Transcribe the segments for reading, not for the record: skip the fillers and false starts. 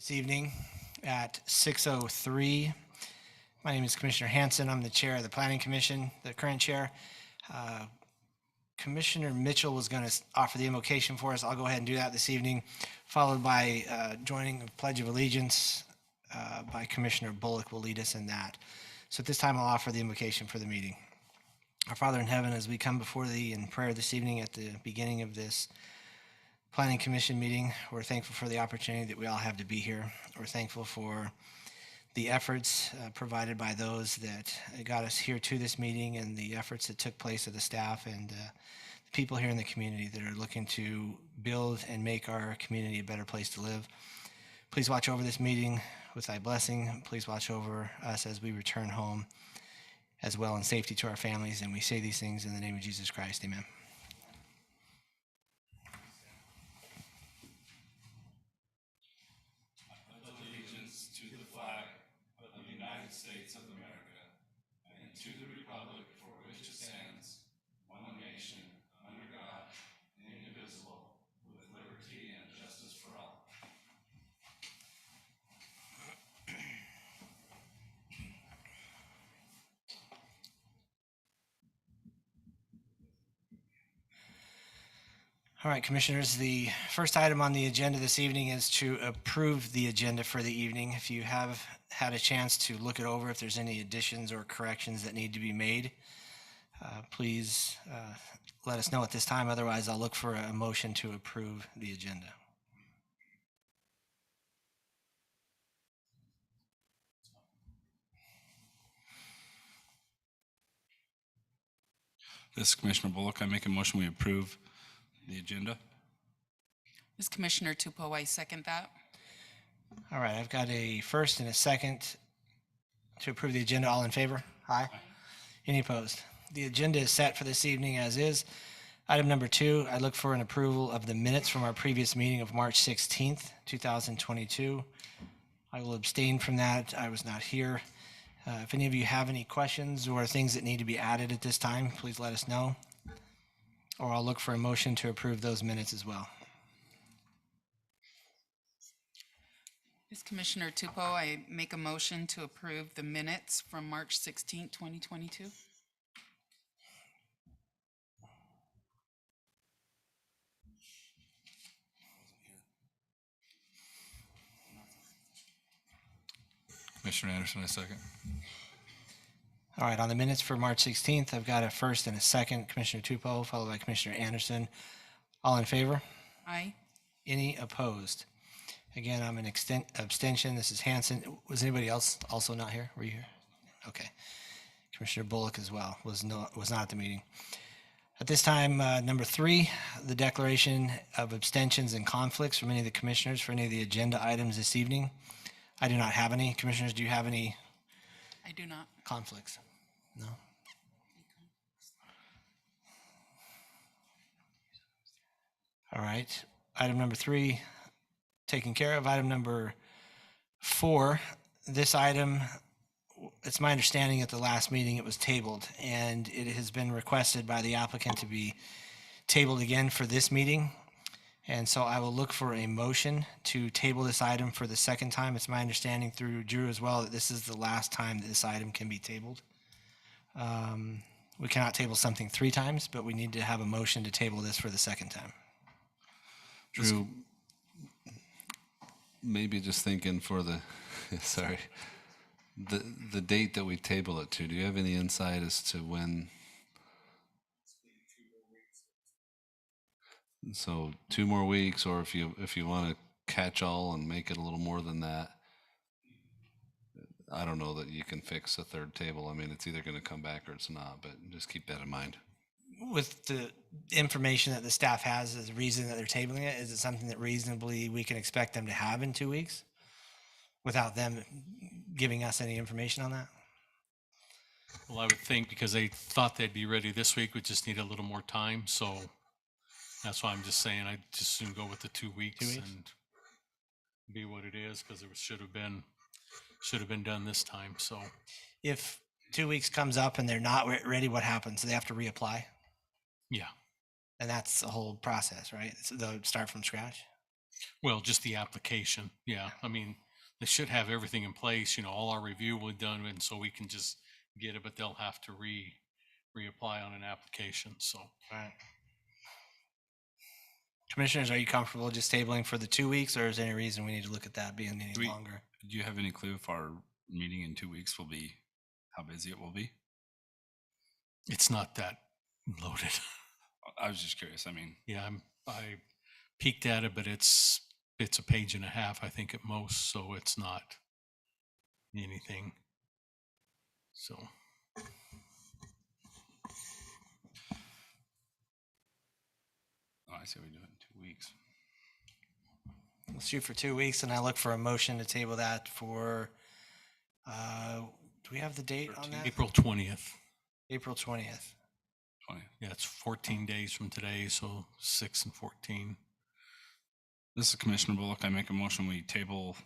This evening at 6:03. My name is Commissioner Hanson. I'm the chair of the Planning Commission, the current chair. Commissioner Mitchell was going to offer the invocation for us. I'll go ahead and do that this evening, followed by joining the Pledge of Allegiance by Commissioner Bullock will lead us in that. So at this time, I'll offer the invocation for the meeting. Our Father in heaven, as we come before thee in prayer this evening at the beginning of this Planning Commission meeting, we're thankful for the opportunity that we all have to be here. We're thankful for the efforts provided by those that got us here to this meeting and the efforts that took place of the staff and the people here in the community that are looking to build and make our community a better place to live. Please watch over this meeting with thy blessing. Please watch over us as we return home as well in safety to our families. And we say these things in the name of Jesus Christ. Amen. States of America, and to the republic for which it stands, one nation, under God, indivisible, with liberty and justice for all. All right, Commissioners, the first item on the agenda this evening is to approve the agenda for the evening. If you have had a chance to look it over, if there's any additions or corrections that need to be made, please let us know at this time. Otherwise, I'll look for a motion to approve the agenda. This is Commissioner Bullock. I make a motion we approve the agenda. This is Commissioner Tupou. I second that. All right, I've got a first and a second to approve the agenda. All in favor? Aye. Any opposed? The agenda is set for this evening as is. Item number 2, I look for an approval of the minutes from our previous meeting of March 16th, 2022. I will abstain from that. I was not here. If any of you have any questions or things that need to be added at this time, please let us know. Or I'll look for a motion to approve those minutes as well. This is Commissioner Tupou. I make a motion to approve the minutes from March 16, 2022. Commissioner Anderson, I second. All right, on the minutes for March 16th, I've got a first and a second, Commissioner Tupou, followed by Commissioner Anderson. All in favor? Aye. Any opposed? Again, I'm an abstention. This is Hanson. Was anybody else also not here? Were you here? Okay. Commissioner Bullock as well was not at the meeting. At this time, number 3, the declaration of abstentions and conflicts from any of the commissioners for any of the agenda items this evening. I do not have any. Commissioners, do you have any? I do not. Conflicts? No? All right. Item number 3, taken care of. Item number 4, this item, it's my understanding at the last meeting it was tabled, and it has been requested by the applicant to be tabled again for this meeting. And so I will look for a motion to table this item for the second time. It's my understanding through Drew as well that this is the last time that this item can be tabled. We cannot table something 3 times, but we need to have a motion to table this for the second time. Drew, maybe just thinking for the, sorry, the date that we table it to, do you have any insight as to when? So 2 more weeks, or if you want to catch all and make it a little more than that, I don't know that you can fix a third table. I mean, it's either going to come back or it's not, but just keep that in mind. With the information that the staff has as a reason that they're tabling it, is it something that reasonably we can expect them to have in 2 weeks without them giving us any information on that? Well, I would think because they thought they'd be ready this week, we just need a little more time. So that's why I'm just saying I'd just soon go with the 2 weeks, 2 weeks? And be what it is, because it should have been done this time. So If 2 weeks comes up and they're not ready, what happens? Do they have to reapply? yeah, And that's the whole process, right? So they'll start from scratch? Well, just the application. Yeah. I mean, they should have everything in place, all our review will be done, and so we can just get it, but they'll have to reapply on an application. So Right. Commissioners, are you comfortable just tabling for the 2 weeks, or is there any reason we need to look at that being any longer? Do you have any clue if our meeting in 2 weeks will be, how busy it will be? it's not that loaded. I was just curious. I mean, Yeah, I peeked at it, but it's a page and a half, I think, at most, so it's not anything. So oh, I say we do it in 2 weeks. Let's shoot for 2 weeks, and I look for a motion to table that for, do we have the date on that? April 20th. April 20th. 20. Yeah, it's 14 days from today, so 6 and 14. This is Commissioner Bullock. I make a motion we table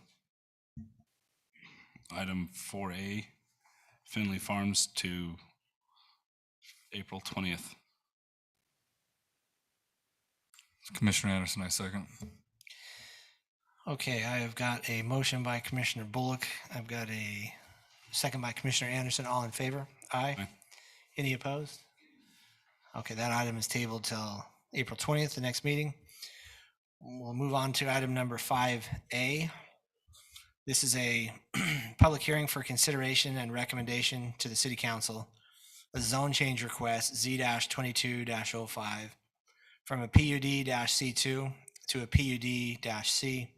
item 4A, Finley Farms, to April 20th. Commissioner Anderson, I second. Okay, I have got a motion by Commissioner Bullock. I've got a second by Commissioner Anderson. All in favor? Aye. Aye. Any opposed? Okay, that item is tabled till April 20th, the next meeting. We'll move on to item number 5A. This is a public hearing for consideration and recommendation to the City Council, a zone change request Z-22-05 from a PUD-C2 to a PUD-C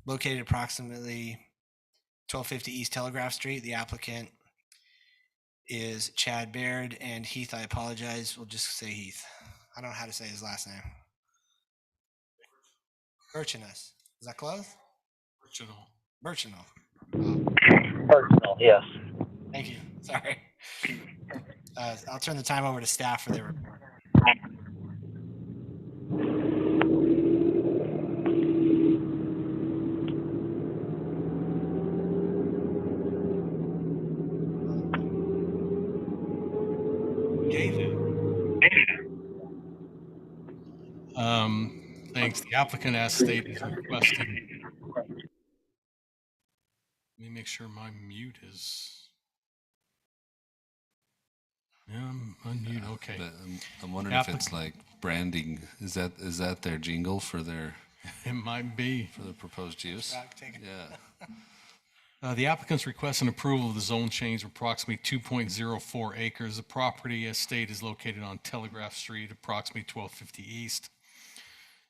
located approximately 1250 East Telegraph Street. The applicant is Chad Baird, and Heath, I apologize, we'll just say Heath. I don't know how to say his last name. Birchinus. Is that close? Original. Birchinal. Personal, yes. Thank you. Sorry. I'll turn the time over to staff for their report. Thanks. The applicant as stated is requesting. Let me make sure my mute is. Yeah, I'm unmute. Okay. But I'm wondering if it's like branding. Is that their jingle for their It might be. proposed use? Take it. Yeah. The applicant's requesting approval of the zone change of approximately 2.04 acres. The property as stated is located on Telegraph Street, approximately 1250 East.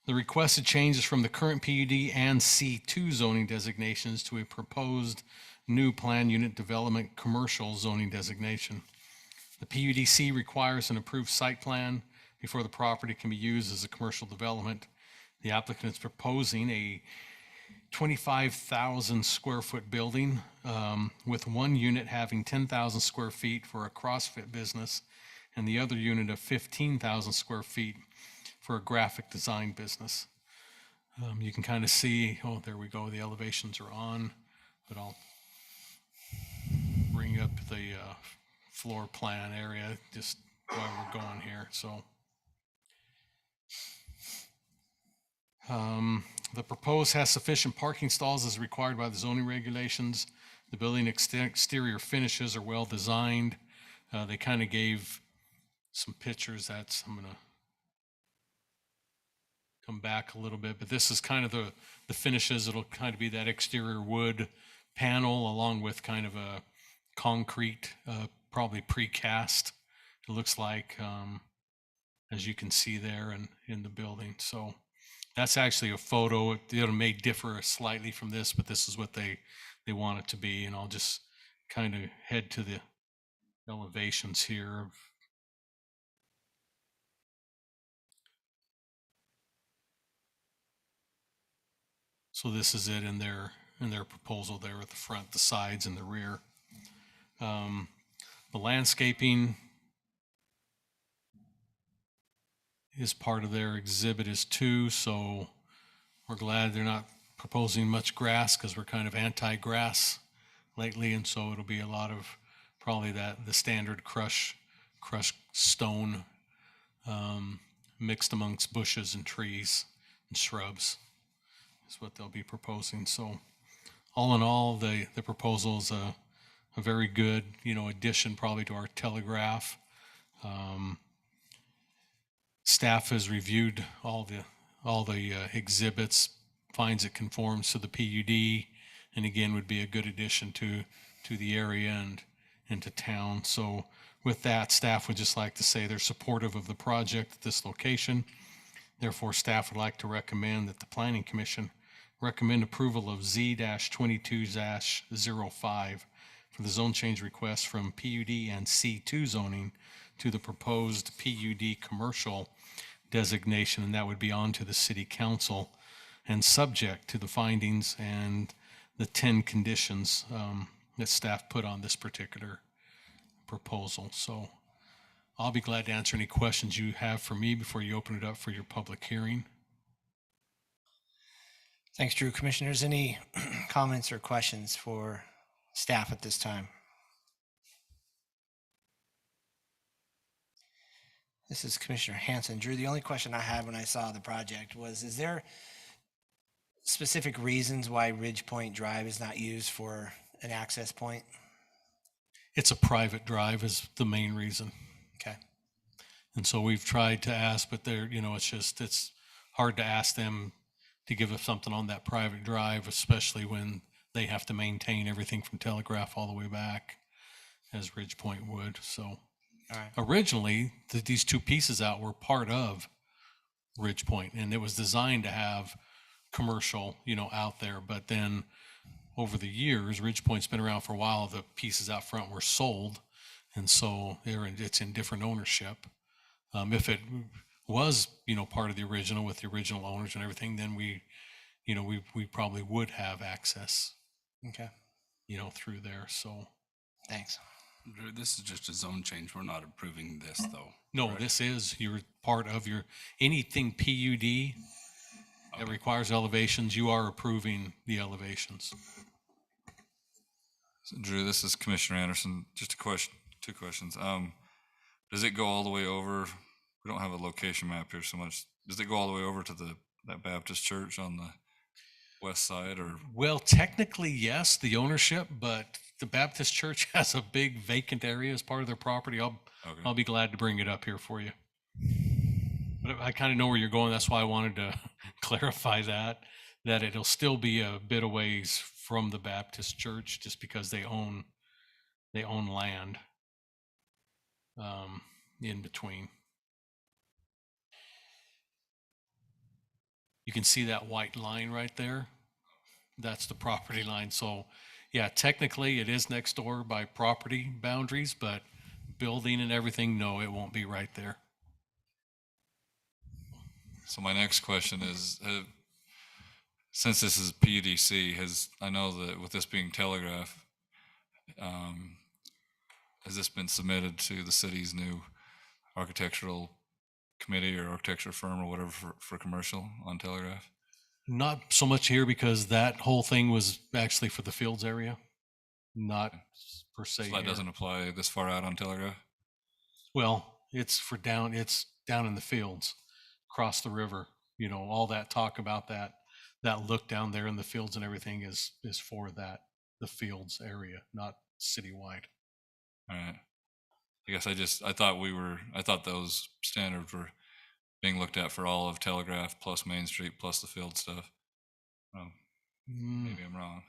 The requested changes from the current PUD and C2 zoning designations to a proposed new plan unit development commercial zoning designation. The PUDC requires an approved site plan before the property can be used as a commercial development. The applicant is proposing a 25,000 square foot building with one unit having 10,000 square feet for a CrossFit business and the other unit of 15,000 square feet for a graphic design business. You can kind of see, oh, there we go, the elevations are on, but I'll bring up the floor plan area just while we're going here. So the proposed has sufficient parking stalls as required by the zoning regulations. The building exterior finishes are well designed. They kind of gave some pictures. I'm gonna come back a little bit, but this is kind of the finishes. It'll kind of be that exterior wood panel along with kind of a concrete, probably precast. It looks like, as you can see there in the building. So that's actually a photo. It may differ slightly from this, but this is what they want it to be. And I'll just kind of head to the elevations here. So this is it in their proposal there at the front, the sides, and the rear. The landscaping is part of their exhibit is 2, so we're glad they're not proposing much grass because we're kind of anti-grass lately, and so it'll be a lot of probably the standard crushed stone mixed amongst bushes and trees and shrubs. is what they'll be proposing. So all in all, the proposal is a very good, addition probably to our telegraph. Staff has reviewed all the exhibits, finds it conforms to the PUD, and again would be a good addition to the area and to town. So with that, staff would just like to say they're supportive of the project at this location. Therefore, staff would like to recommend that the Planning Commission recommend approval of Z-22-05 for the zone change request from PUD and C2 zoning to the proposed PUD commercial designation, and that would be on to the City Council and subject to the findings and the 10 conditions that staff put on this particular proposal. So I'll be glad to answer any questions you have for me before you open it up for your public hearing. Thanks, Drew. Commissioners, any comments or questions for staff at this time? This is Commissioner Hanson. Drew, the only question I had when I saw the project was, is there specific reasons why Ridgepoint Drive is not used for an access point? It's a private drive is the main reason. Okay. And so we've tried to ask, but it's hard to ask them to give us something on that private drive, especially when they have to maintain everything from Telegraph all the way back as Ridgepoint would. So All right. originally these two pieces out were part of Ridgepoint, and it was designed to have commercial, out there. But then over the years, Ridgepoint's been around for a while. The pieces out front were sold, and so it's in different ownership. If it was, part of the original with the original owners and everything, then we probably would have access, Okay. through there. So Thanks. Drew, this is just a zone change. We're not approving this, though. no, correct? this is your part of your anything PUD that requires elevations. You are approving the elevations. So, Drew, this is Commissioner Anderson. Just a question, two questions. Does it go all the way over? We don't have a location map here so much. Does it go all the way over to that Baptist church on the west side, or? Well, technically, yes, the ownership, but the Baptist church has a big vacant area as part of their property. I'll be glad to bring it up here for you. But I kind of know where you're going. That's why I wanted to clarify that it'll still be a bit of ways from the Baptist church, just because they own land in between. You can see that white line right there. That's the property line. So yeah, technically it is next door by property boundaries, but building and everything, no, it won't be right there. So my next question is, since this is PUDC, I know that with this being Telegraph, has this been submitted to the city's new architectural committee or architecture firm or whatever for commercial on Telegraph? Not so much here, because that whole thing was actually for the Fields area, not per se. So that here. doesn't apply this far out on Telegraph? Well, it's down in the fields, across the river. All that talk about that look down there in the fields and everything is for the fields area, not citywide. All right. I guess I thought those standards were being looked at for all of Telegraph plus Main Street plus the field stuff. Maybe I'm wrong.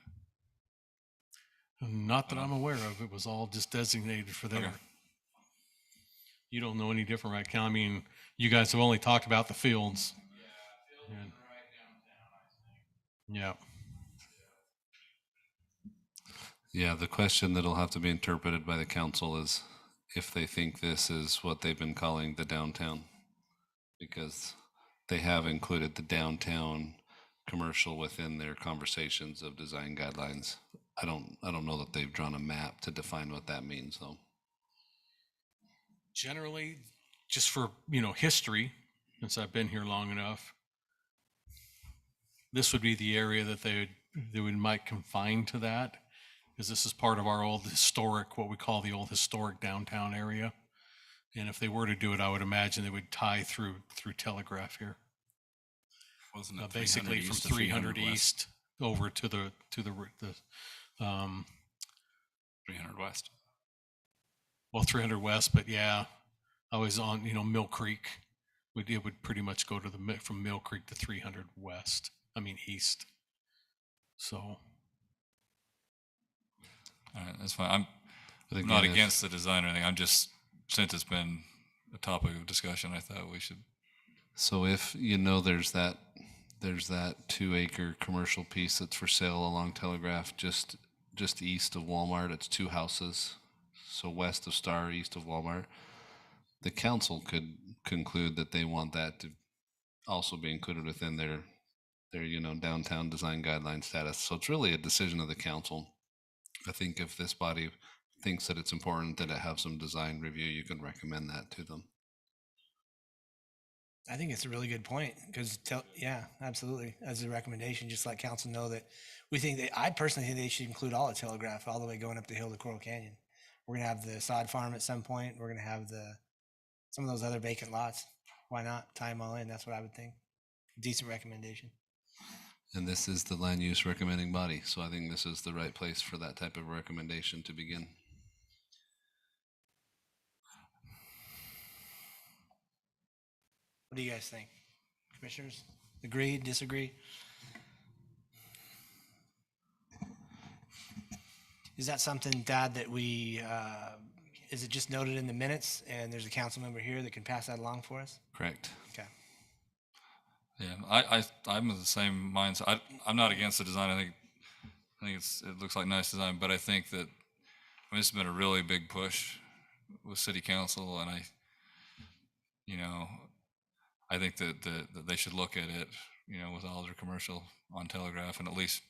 Not that I'm aware of. It was all just designated for there. Okay. You don't know any different, right, Cal? I mean, you guys have only talked about the fields. Yeah, fields are right downtown, I think. Yeah. Yeah, the question that'll have to be interpreted by the council is if they think this is what they've been calling the downtown, because they have included the downtown commercial within their conversations of design guidelines. I don't know that they've drawn a map to define what that means, though. Generally, just for, history, since I've been here long enough, this would be the area that they might confine to that, because this is part of our old historic, what we call the old historic downtown area. And if they were to do it, I would imagine they would tie through Telegraph here. Wasn't it basically 300 from east to 300 300 west? east over to the 300 west. well, 300 west, but yeah, I was on, Mill Creek. It would pretty much go to from Mill Creek to 300 west. I mean, east. So, All right, that's fine. But I'm not again, if- against the design or anything. I'm just, since it's been a topic of discussion, I thought we should. So if there's that 2-acre commercial piece that's for sale along Telegraph, just east of Walmart. It's 2 houses, so west of Star, east of Walmart. The council could conclude that they want that to also be included within their downtown design guideline status. So it's really a decision of the council. I think if this body thinks that it's important that it have some design review, you can recommend that to them. I think it's a really good point because, yeah, absolutely. As a recommendation, just let council know that we think I personally think they should include all of Telegraph all the way going up the hill to Coral Canyon. We're going to have the sod farm at some point. We're going to have some of those other vacant lots. Why not tie them all in? That's what I would think. Decent recommendation. And this is the land use recommending body, so I think this is the right place for that type of recommendation to begin. What do you guys think? Commissioners, agree, disagree? Is that something, Dad, that is it just noted in the minutes and there's a council member here that can pass that along for us? Correct. Okay. Yeah, I'm of the same mindset. I'm not against the design. I think it looks like nice design, but I think that this has been a really big push with city council, and I think that they should look at it, with all their commercial on Telegraph, and at least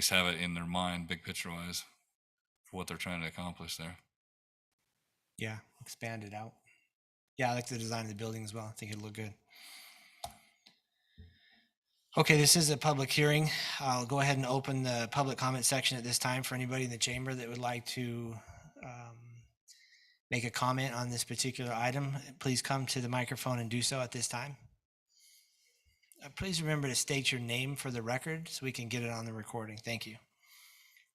have it in their mind, big picture wise, for what they're trying to accomplish there. Yeah, expand it out. Yeah, I like the design of the building as well. I think it'd look good. Okay, this is a public hearing. I'll go ahead and open the public comment section at this time for anybody in the chamber that would like to make a comment on this particular item. Please come to the microphone and do so at this time. Please remember to state your name for the record so we can get it on the recording. Thank you.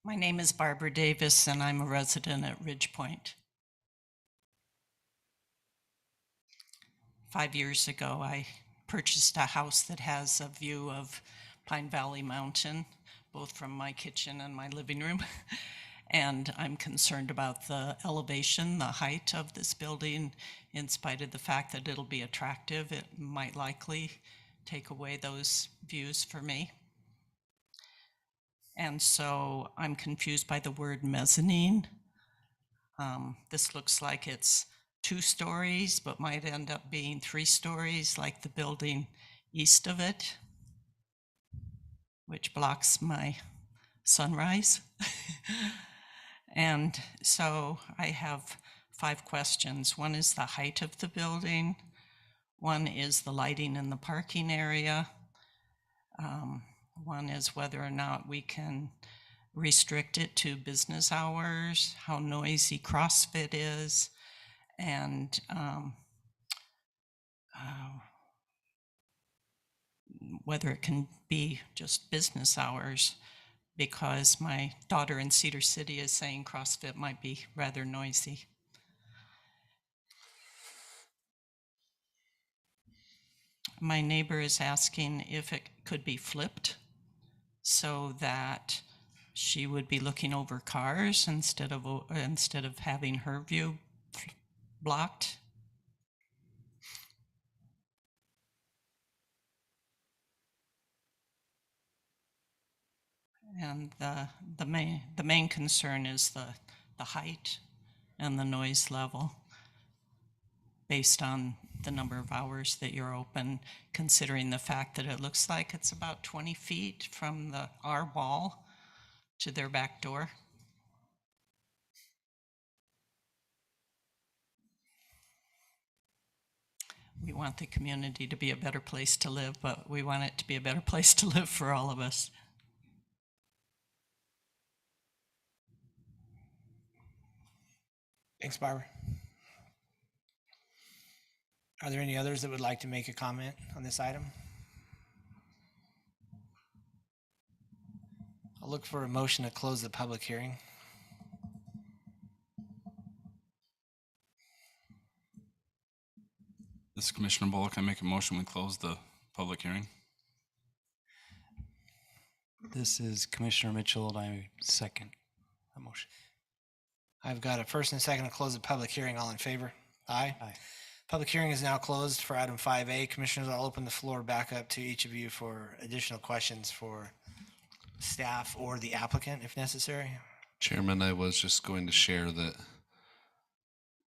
My name is Barbara Davis, and I'm a resident at Ridgepoint. 5 years ago, I purchased a house that has a view of Pine Valley Mountain, both from my kitchen and my living room. And I'm concerned about the elevation, the height of this building. In spite of the fact that it'll be attractive, it might likely take away those views for me. And so I'm confused by the word mezzanine. This looks like it's 2 stories, but might end up being 3 stories, like the building east of it, which blocks my sunrise. And so I have 5 questions. One is the height of the building. One is the lighting in the parking area. One is whether or not we can restrict it to business hours, how noisy CrossFit is, and whether it can be just business hours, because my daughter in Cedar City is saying CrossFit might be rather noisy. My neighbor is asking if it could be flipped so that she would be looking over cars instead of having her view blocked. And the main concern is the height and the noise level based on the number of hours that you're open, considering the fact that it looks like it's about 20 feet from our wall to their back door. We want the community to be a better place to live, but we want it to be a better place to live for all of us. Thanks, Barbara. Are there any others that would like to make a comment on this item? I'll look for a motion to close the public hearing. This is Commissioner Bullock. I make a motion we close the public hearing. This is Commissioner Mitchell, and I second the motion. I've got a first and a second to close the public hearing. All in favor? Aye. Aye. Public hearing is now closed for item 5A. Commissioners, I'll open the floor back up to each of you for additional questions for staff or the applicant if necessary. Chairman, I was just going to share that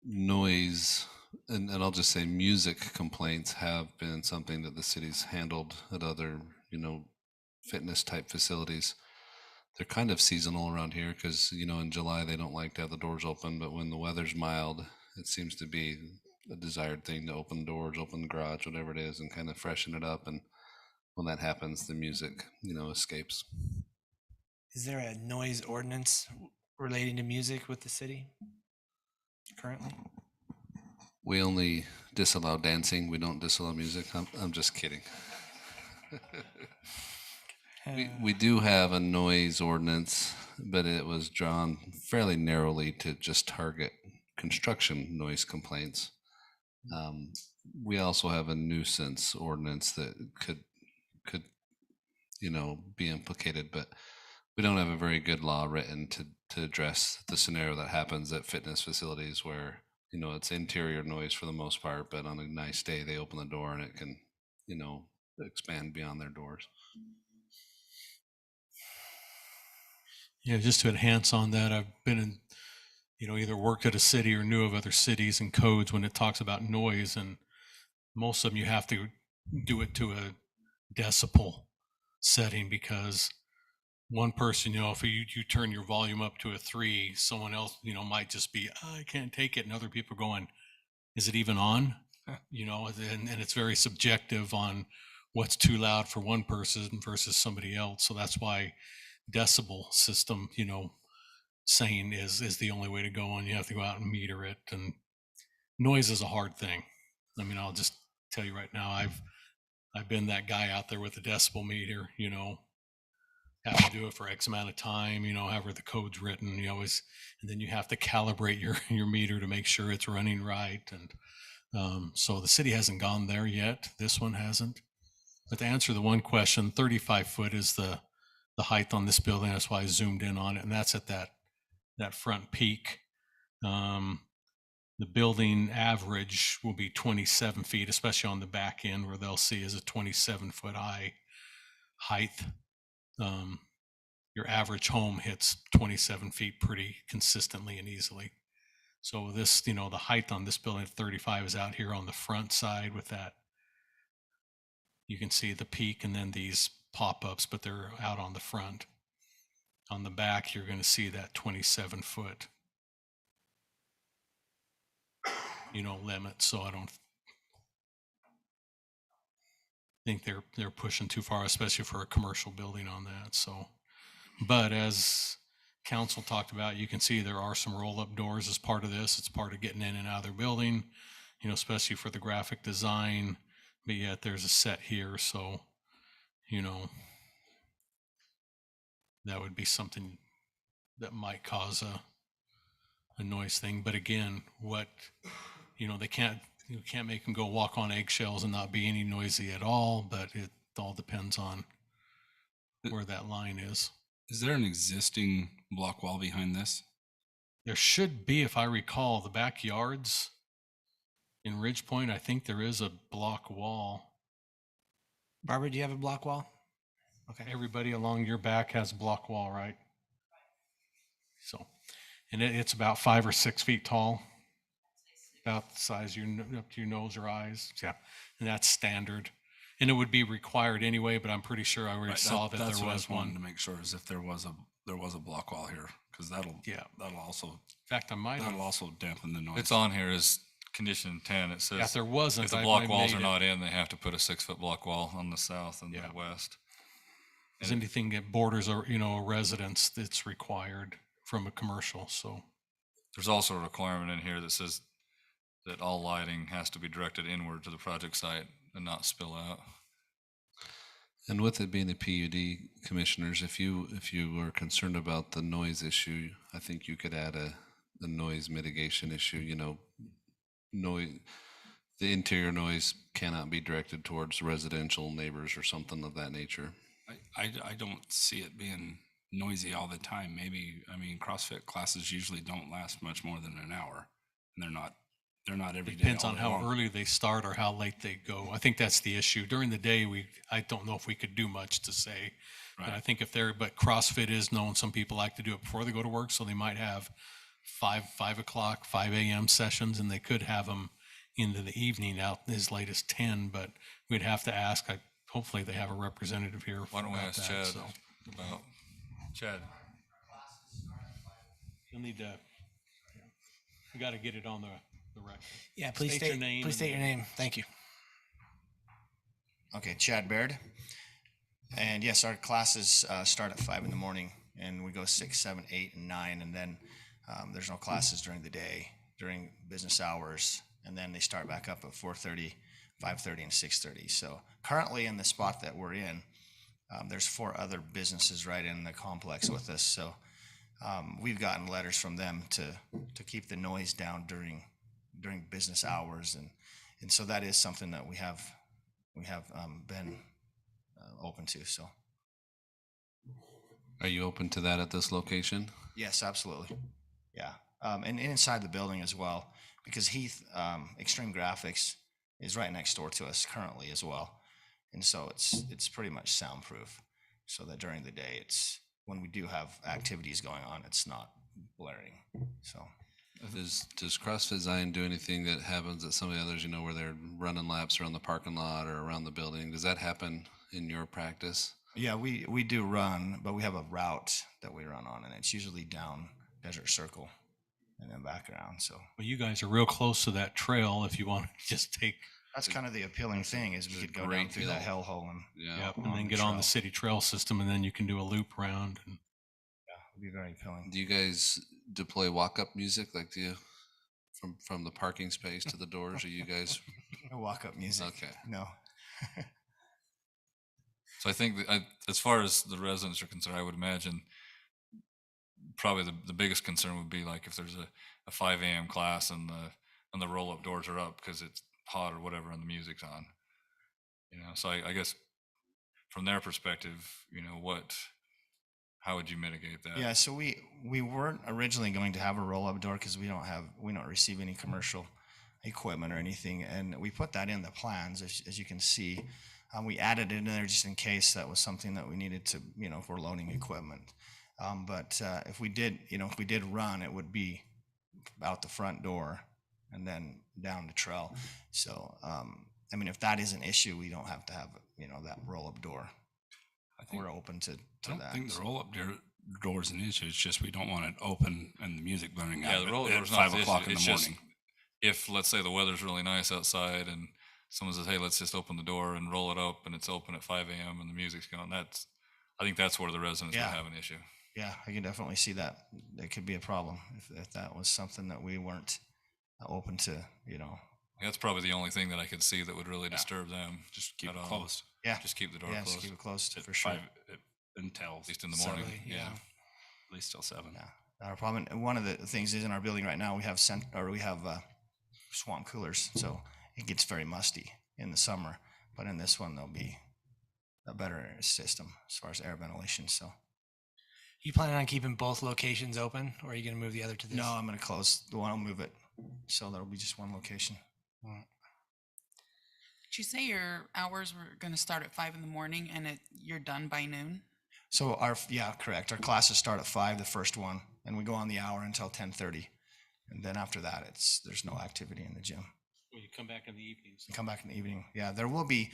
noise, and I'll just say music complaints have been something that the city's handled at other, fitness type facilities. They're kind of seasonal around here because, in July they don't like to have the doors open, but when the weather's mild, it seems to be a desired thing to open the doors, open the garage, whatever it is, and kind of freshen it up. And when that happens, the music, escapes. Is there a noise ordinance relating to music with the city currently? We only disallow dancing. We don't disallow music. I'm just kidding. We do have a noise ordinance, but it was drawn fairly narrowly to just target construction noise complaints. We also have a nuisance ordinance that could be implicated, but we don't have a very good law written to address the scenario that happens at fitness facilities where it's interior noise for the most part, but on a nice day they open the door and it can expand beyond their doors. Yeah, just to enhance on that, I've been in, either worked at a city or knew of other cities and codes when it talks about noise, and most of them you have to do it to a decibel setting because one person, if you turn your volume up to a 3, someone else, might just be, I can't take it. And other people going, is it even on? And it's very subjective on what's too loud for one person versus somebody else. So that's why decibel system, saying is the only way to go, and you have to go out and meter it. And noise is a hard thing. I mean, I'll just tell you right now, I've been that guy out there with a decibel meter, have to do it for X amount of time, however the code's written, and then you have to calibrate your meter to make sure it's running right. And so the city hasn't gone there yet. This one hasn't. But to answer the one question, 35 foot is the height on this building. That's why I zoomed in on it. And that's at that front peak. The building average will be 27 feet, especially on the back end where they'll see is a 27-foot high height. Your average home hits 27 feet pretty consistently and easily. So this, the height on this building at 35 is out here on the front side with that. You can see the peak and then these pop-ups, but they're out on the front. On the back, you're going to see that 27-foot, limit. So I don't think they're pushing too far, especially for a commercial building on that. So, but as council talked about, you can see there are some roll-up doors as part of this. It's part of getting in and out of their building, especially for the graphic design. But yet there's a set here, so that would be something that might cause a noise thing. But again, you can't make them go walk on eggshells and not be any noisy at all, but it all depends on where that line is. Is there an existing block wall behind this? There should be, if I recall, the backyards in Ridgepoint, I think there is a block wall. Barbara, do you have a block wall? Okay. Everybody along your back has a block wall, right? So, and it's about 5 or 6 feet tall, about the size up to your nose or eyes. Yeah, and that's standard. And it would be required anyway, but I'm pretty sure I already saw that that's there what was I wanted to one. make sure is if there was a block wall here, because that'll also In fact, I might have. that'll also dampen the noise. It's on here as condition 10. It says Yeah, if there wasn't, if the I block walls made are it. not in, they have to put a 6-foot block wall on the south and Yeah. the west. Is anything that borders a residence that's required from a commercial? So There's also a requirement in here that says that all lighting has to be directed inward to the project site and not spill out. And with it being a PUD, Commissioners, if you were concerned about the noise issue, I think you could add a noise mitigation issue. You know, noise, the interior noise cannot be directed towards residential neighbors or something of that nature. I don't see it being noisy all the time. Maybe, I mean, CrossFit classes usually don't last much more than an hour. And they're not every day. Depends all on day how long. early they start or how late they go. I think that's the issue. During the day, I don't know if we could do much to say. And I Right. think but CrossFit is known, some people like to do it before they go to work, so they might have 5 o'clock, 5 a.m. sessions, and they could have them into the evening out as late as 10, but we'd have to ask. Hopefully they have a representative here. Why don't we about ask that, Chad so. about, Chad? You'll need to, we got to get it on the record. Yeah, please State state, your name please and state your then- name. Thank you. Okay, Chad Baird. And yes, our classes start at 5 in the morning, and we go 6, 7, 8, and 9, and then there's no classes during the day, during business hours, and then they start back up at 4:30, 5:30, and 6:30. So currently in the spot that we're in, there's 4 other businesses right in the complex with us. So we've gotten letters from them to keep the noise down during business hours, and so that is something that we have been open to. So Are you open to that at this location? yes, absolutely. Yeah. And inside the building as well, because Heath Extreme Graphics is right next door to us currently as well. And so it's pretty much soundproof, so that during the day, it's when we do have activities going on, it's not blaring. So Does CrossFit Zion do anything that happens at some of the others, you know, where they're running laps around the parking lot or around the building? Does that happen in your practice? yeah, we do run, but we have a route that we run on, and it's usually down Desert Circle and then back around. So Well, you guys are real close to that trail if you want to just take, that's kind of the appeling thing, is we It's a could go down great through that hill. hellhole and Yeah. and then get on the city trail system, and then you can do a loop around. And it'd be very appealing. Do you guys deploy walk-up music, like do you from the parking space to the doors? Are you guys No walk-up music. okay? No. So I think that as far as the residents are concerned, I would imagine probably the biggest concern would be like if there's a 5 a.m. class and the roll-up doors are up because it's hot or whatever and the music's on. You know, so I guess from their perspective, you know, how would you mitigate that? Yeah, so we weren't originally going to have a roll-up door because we don't receive any commercial equipment or anything, and we put that in the plans, as you can see. We added it in there just in case that was something that we needed to, you know, if we're loading equipment. But if we did run, it would be out the front door and then down the trail. So, I mean, if that is an issue, we don't have to have, you know, that roll-up door. I think, We're open to I don't that. think the roll-up door is an issue. It's just we don't want it open and the music blaring Yeah, out the roll-up at door's not 5 the o'clock issue. in the It's just- morning. If, let's say, the weather's really nice outside and someone says, hey, let's just open the door and roll it up, and it's open at 5 a.m. and the music's going, I think that's where the residents would Yeah. have an issue. Yeah, I can definitely see that. It could be a problem if that was something that we weren't open to, you know. That's probably the only thing that I could see that would really disturb them. Just keep at it all. closed. Yeah. Just keep the door Yeah, just closed, keep it closed At for sure. 5 until at least in the morning. Certainly, Yeah. at least till 7. Yeah, not a problem. And one of the things is in our building right now, we have swamp coolers, so it gets very musty in the summer. But in this one, there'll be a better system as far as air ventilation. So You planning on keeping both locations open, or are you going to move the other to this? no, I'm going to close the one. I'll move it, so there'll be just one location. Did you say your hours were going to start at 5 in the morning and you're done by noon? So correct. Our classes start at 5, the first one, and we go on the hour until 10:30, and then after that, there's no activity in the gym. when you come back in the evenings. You come back in the evening. Yeah, there will be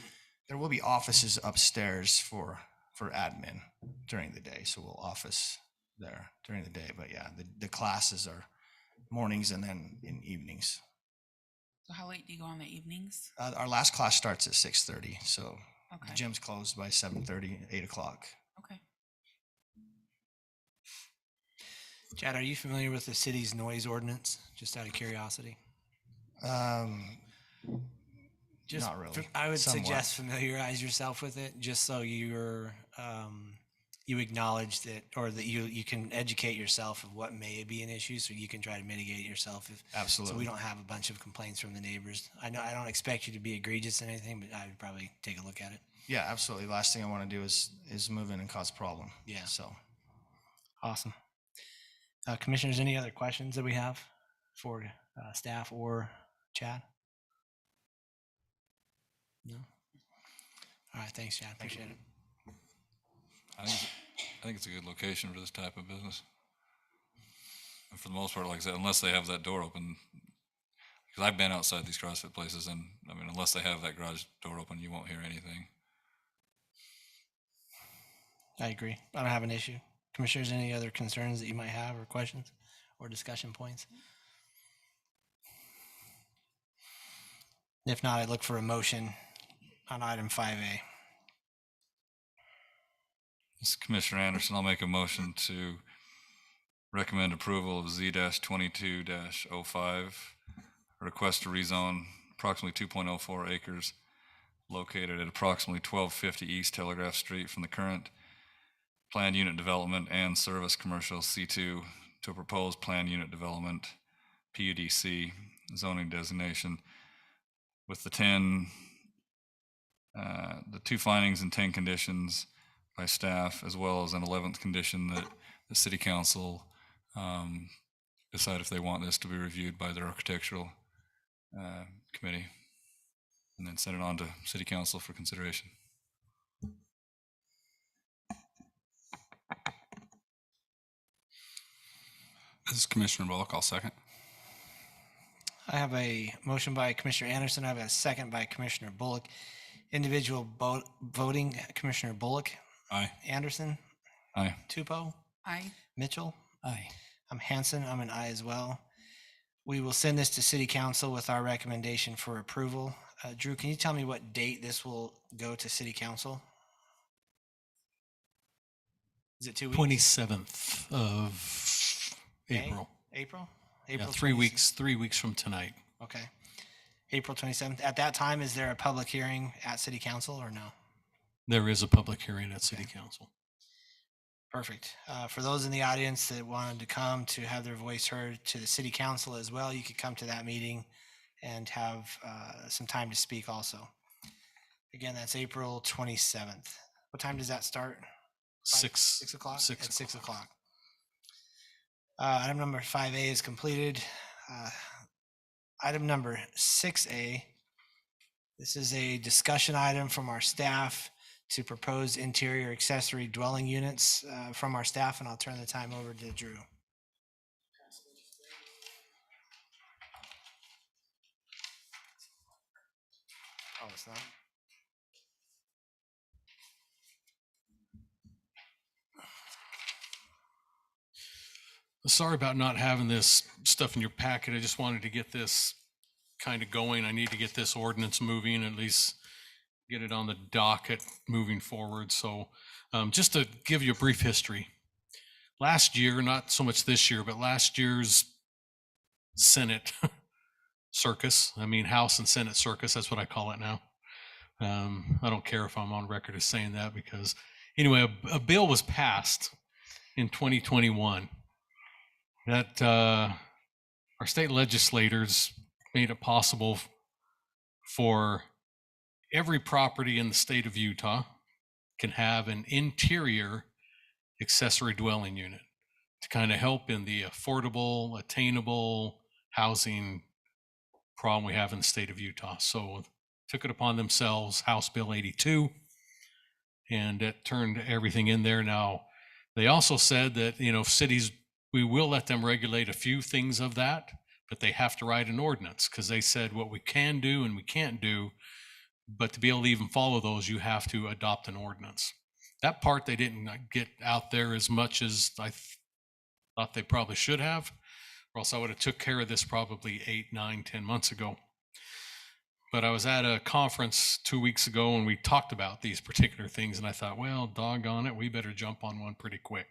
offices upstairs for admin during the day, so we'll office there during the day. But yeah, the classes are mornings and then in evenings. So how late do you go on the evenings? Our last class starts at 6:30, so the Okay. gym's closed by 7:30, 8 o'clock. Okay. Chad, are you familiar with the city's noise ordinance? Just out of curiosity. Not really. I would Somewhat. suggest familiarize yourself with it, just so you're you acknowledge that, or that you can educate yourself of what may be an issue, so you can try to mitigate it yourself. So Absolutely. we don't have a bunch of complaints from the neighbors. I know I don't expect you to be egregious in anything, but I would probably take a look at it. Yeah, absolutely. Last thing I want to do is move in and cause a problem. Yeah. So Awesome. Commissioners, any other questions that we have for staff or Chad? No? All right, thanks, Chad. Appreciate it. I think it's a good location for this type of business. And for the most part, like I said, unless they have that door open, because I've been outside these CrossFit places, and I mean, unless they have that garage door open, you won't hear anything. I agree. I don't have an issue. Commissioners, any other concerns that you might have or questions or discussion points? If not, I'd look for a motion on item 5A. This is Commissioner Anderson. I'll make a motion to recommend approval of Z-22-05, request to rezone approximately 2.04 acres located at approximately 1250 East Telegraph Street from the current planned unit development and service commercial C2 to a proposed planned unit development PUDC zoning designation with the 2 findings and 10 conditions by staff, as well as an 11th condition that the city council decide if they want this to be reviewed by their architectural committee, and then send it on to city council for consideration. This is Commissioner Bullock. I'll second. I have a motion by Commissioner Anderson. I have a second by Commissioner Bullock. Individual voting, Commissioner Bullock. Aye. Anderson. Aye. Tupou. Aye. Mitchell. Aye. I'm Hanson. I'm an aye as well. We will send this to City Council with our recommendation for approval. Drew, can you tell me what date this will go to City Council? Is it 2 weeks? 27th of May? April. April? Yeah, April 3 27th. weeks, 3 weeks from tonight. Okay. April 27th. At that time, is there a public hearing at City Council or no? There is a public hearing at City Council. Perfect. For those in the audience that wanted to come to have their voice heard to the City Council as well, you could come to that meeting and have some time to speak also. Again, that's April 27th. What time does that start? 6 o'clock? 6 At 6 o'clock. Item number 5A is completed. Item number 6A. This is a discussion item from our staff to propose interior accessory dwelling units from our staff, and I'll turn the time over to Drew. Oh, it's not? Sorry about not having this stuff in your packet. I just wanted to get this kind of going. I need to get this ordinance moving, at least get it on the docket moving forward. So just to give you a brief history. Last year, not so much this year, but last year's Senate circus, House and Senate circus, that's what I call it now. I don't care if I'm on record as saying that, because anyway, a bill was passed in 2021 that our state legislators made it possible for every property in the state of Utah can have an interior accessory dwelling unit to kind of help in the affordable, attainable housing problem we have in the state of Utah. So took it upon themselves, House Bill 82, and it turned everything in there. Now, they also said that, cities, we will let them regulate a few things of that, but they have to write an ordinance, because they said what we can do and we can't do, but to be able to even follow those, you have to adopt an ordinance. That part they didn't get out there as much as I thought they probably should have, or else I would have took care of this probably 8, 9, 10 months ago. But I was at a conference 2 weeks ago and we talked about these particular things, and I thought, well, doggone it, we better jump on one pretty quick.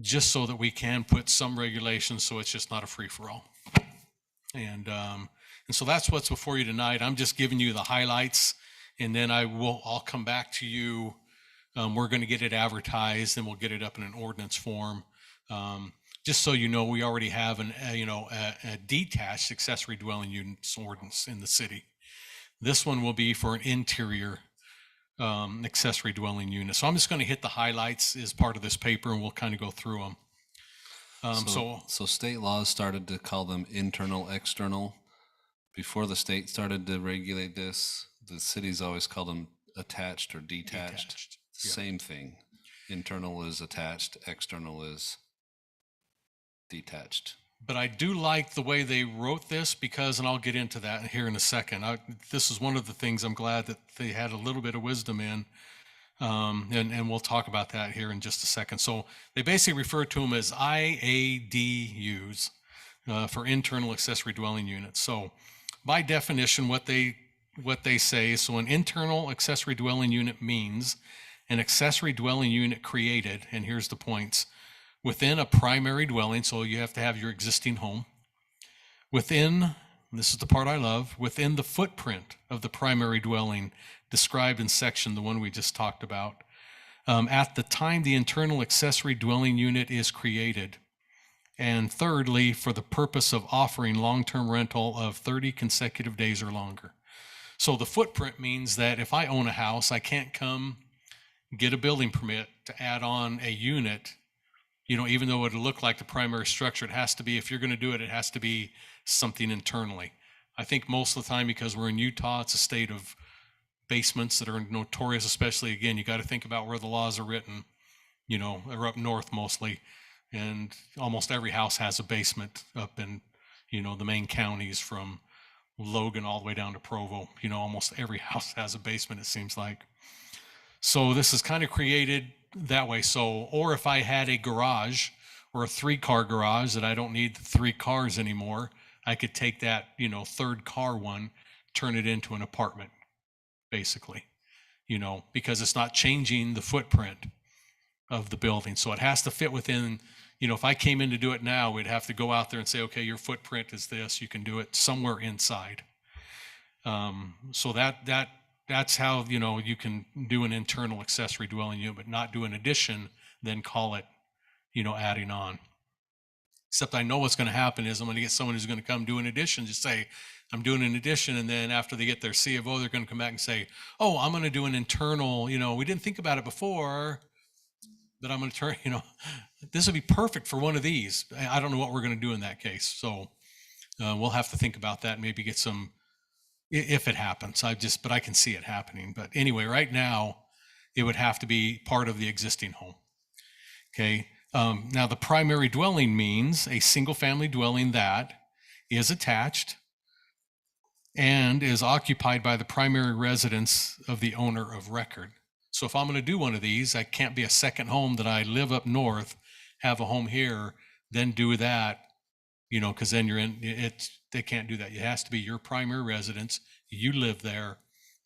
Just so that we can put some regulations so it's just not a free-for-all. And so that's what's before you tonight. I'm just giving you the highlights And then I'll come back to you. We're going to get it advertised, and we'll get it up in an ordinance form. Just so you know, we already have a detached accessory dwelling units ordinance in the city. This one will be for an interior accessory dwelling unit. So I'm just going to hit the highlights as part of this paper, and we'll kind of go through them. So state laws started to call them internal, external. Before the state started to regulate this, the cities always called them attached or detached. Yeah. Same thing. Internal is attached, external is detached. But I do like the way they wrote this because, and I'll get into that here in a second. This is one of the things I'm glad that they had a little bit of wisdom in. And we'll talk about that here in just a second. So they basically refer to them as IADUs for internal accessory dwelling units. So by definition, what they say, so an internal accessory dwelling unit means an accessory dwelling unit created, and here's the points, within a primary dwelling, so you have to have your existing home, within, this is the part I love, within the footprint of the primary dwelling described in section, the one we just talked about, at the time the internal accessory dwelling unit is created. And thirdly, for the purpose of offering long-term rental of 30 consecutive days or longer. So the footprint means that if I own a house, I can't come get a building permit to add on a unit, even though it'll look like the primary structure. It has to be, if you're going to do it, it has to be something internally. I think most of the time, because we're in Utah, it's a state of basements that are notorious, especially, again, you got to think about where the laws are written. They're up north mostly, and almost every house has a basement up in, the main counties from Logan all the way down to Provo. Almost every house has a basement, it seems like. So this is kind of created that way. So, or if I had a garage or a 3-car garage that I don't need the 3 cars anymore, I could take that, 3rd car one, turn it into an apartment, basically, because it's not changing the footprint of the building. So it has to fit within, if I came in to do it now, we'd have to go out there and say, okay, your footprint is this, you can do it somewhere inside. So that's how, you can do an internal accessory dwelling unit, but not do an addition, then call it, adding on. Except I know what's going to happen is I'm going to get someone who's going to come do an addition, just say, I'm doing an addition, and then after they get their C of O, they're going to come back and say, oh, I'm going to do an internal, we didn't think about it before, but I'm going to turn, this would be perfect for one of these. I don't know what we're going to do in that case. So we'll have to think about that and maybe get some, if it happens. But I can see it happening. But anyway, right now, it would have to be part of the existing home. Okay. Now, the primary dwelling means a single-family dwelling that is attached and is occupied by the primary residence of the owner of record. So if I'm going to do one of these, I can't be a second home that I live up north, have a home here, then do that, because then you're in it. They can't do that. It has to be your primary residence. You live there,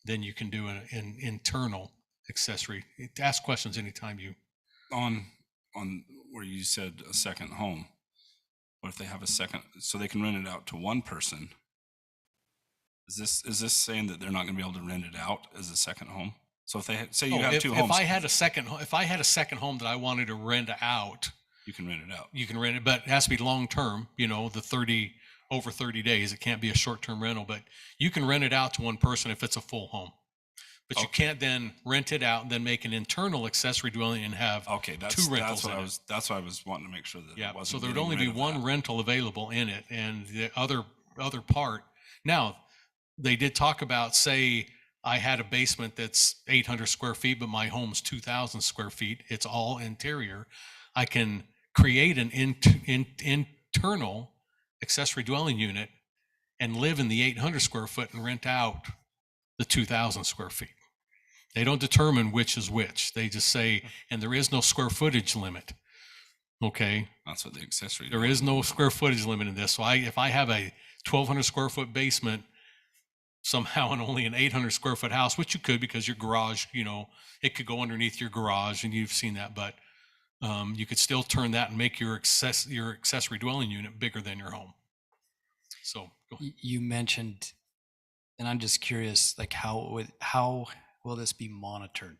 then you can do an internal accessory. Ask questions anytime you. On where you said a second home, what if they have a second, so they can rent it out to one person? Is this saying that they're not going to be able to rent it out as a second home? So if they say you have 2 homes, if I had a second home that I wanted to rent out, you can rent it out. You can rent it, but it has to be long term. Over 30 days. It can't be a short term rental, but you can rent it out to one person if it's a full home. But you can't then rent it out and then make an internal accessory dwelling and have 2 rentals in it. That's what I was wanting to make sure that. Yeah. It wasn't So there would getting only rid be of one that. rental available in it, and the other part. Now, they did talk about, say, I had a basement that's 800 square feet, but my home's 2,000 square feet. It's all interior. I can create an internal accessory dwelling unit and live in the 800 square foot and rent out the 2,000 square feet. They don't determine which is which. They just say, and there is no square footage limit. Okay. That's what the accessory. There is no square footage limit in this. So if I have a 1,200 square foot basement somehow in only an 800 square foot house, which you could, because your garage, it could go underneath your garage, and you've seen that, but you could still turn that and make your accessory dwelling unit bigger than your home. So go ahead. You mentioned And I'm just curious, like how will this be monitored?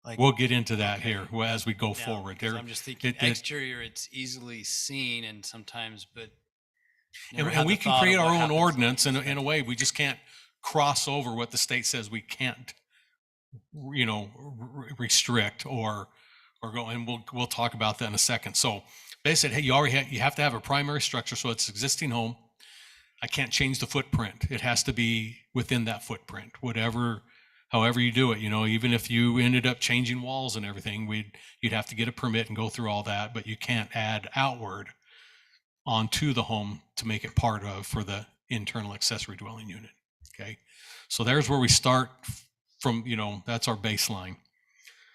Like We'll get into that Okay. here as we go now, forward. 'cause There, I'm just thinking it- exterior, it's easily seen and sometimes, but never and had we the can thought of create what our own happens ordinance in inside. a way. We just can't cross over what the state says we can't, restrict or go. And we'll talk about that in a second. So they said, hey, you have to have a primary structure, so it's existing home. I can't change the footprint. It has to be within that footprint, however you do it. Even if you ended up changing walls and everything, you'd have to get a permit and go through all that, but you can't add outward onto the home to make it part of for the internal accessory dwelling unit. Okay. So there's where we start from, that's our baseline.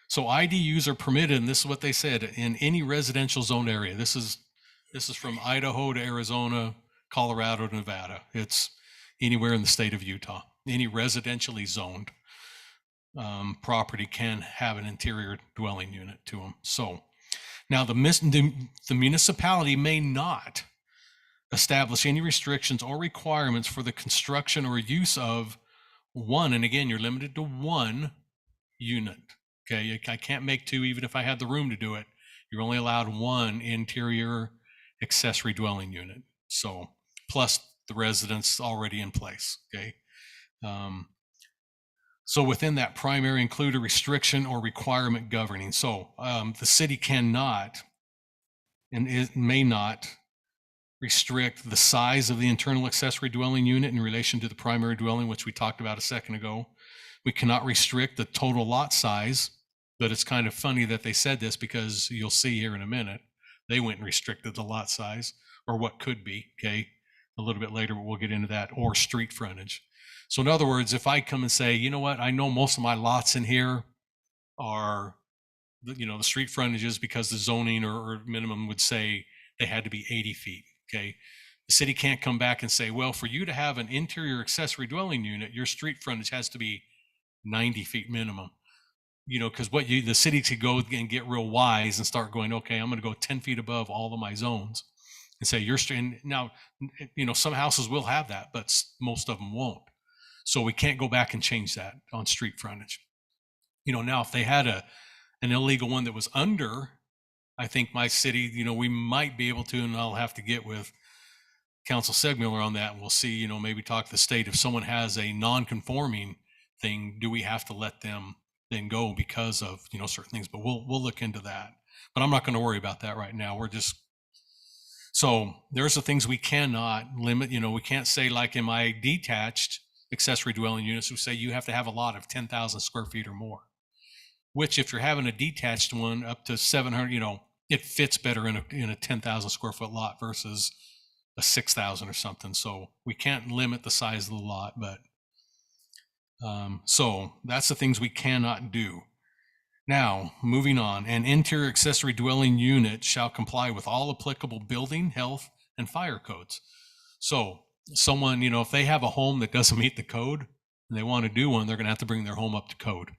So IDUs are permitted, and this is what they said, in any residential zone area. This is from Idaho to Arizona, Colorado to Nevada. It's anywhere in the state of Utah. Any residentially zoned property can have an interior dwelling unit to them. So now the municipality may not establish any restrictions or requirements for the construction or use of one, and again, you're limited to one unit. Okay, I can't make two even if I had the room to do it. You're only allowed one interior accessory dwelling unit. So plus the residence already in place. Okay. So within that primary include a restriction or requirement governing. So the city cannot and it may not restrict the size of the internal accessory dwelling unit in relation to the primary dwelling, which we talked about a second ago. We cannot restrict the total lot size, but it's kind of funny that they said this because you'll see here in a minute, they went and restricted the lot size or what could be, okay, a little bit later, but we'll get into that, or street frontage. So in other words, if I come and say, you know what, I know most of my lots in here are, the street frontages because the zoning or minimum would say they had to be 80 feet, okay? The city can't come back and say, well, for you to have an interior accessory dwelling unit, your street frontage has to be 90 feet minimum. Because the city could go and get real wise and start going, okay, I'm going to go 10 feet above all of my zones and say you're straight. Now, some houses will have that, but most of them won't. So we can't go back and change that on street frontage. Now if they had an illegal one that was under, I think my city, we might be able to, and I'll have to get with Council Segmiller on that. And we'll see, maybe talk to the state. If someone has a non-conforming thing, do we have to let them then go because of, certain things? But we'll look into that. But I'm not going to worry about that right now. So there's the things we cannot limit. We can't say, like in my detached accessory dwelling units, we say you have to have a lot of 10,000 square feet or more, which if you're having a detached one up to 700, it fits better in a 10,000 square foot lot versus a 6,000 or something. So we can't limit the size of the lot, but so that's the things we cannot do. Now, moving on, an interior accessory dwelling unit shall comply with all applicable building, health, and fire codes. So someone, if they have a home that doesn't meet the code and they want to do one, they're going to have to bring their home up to code,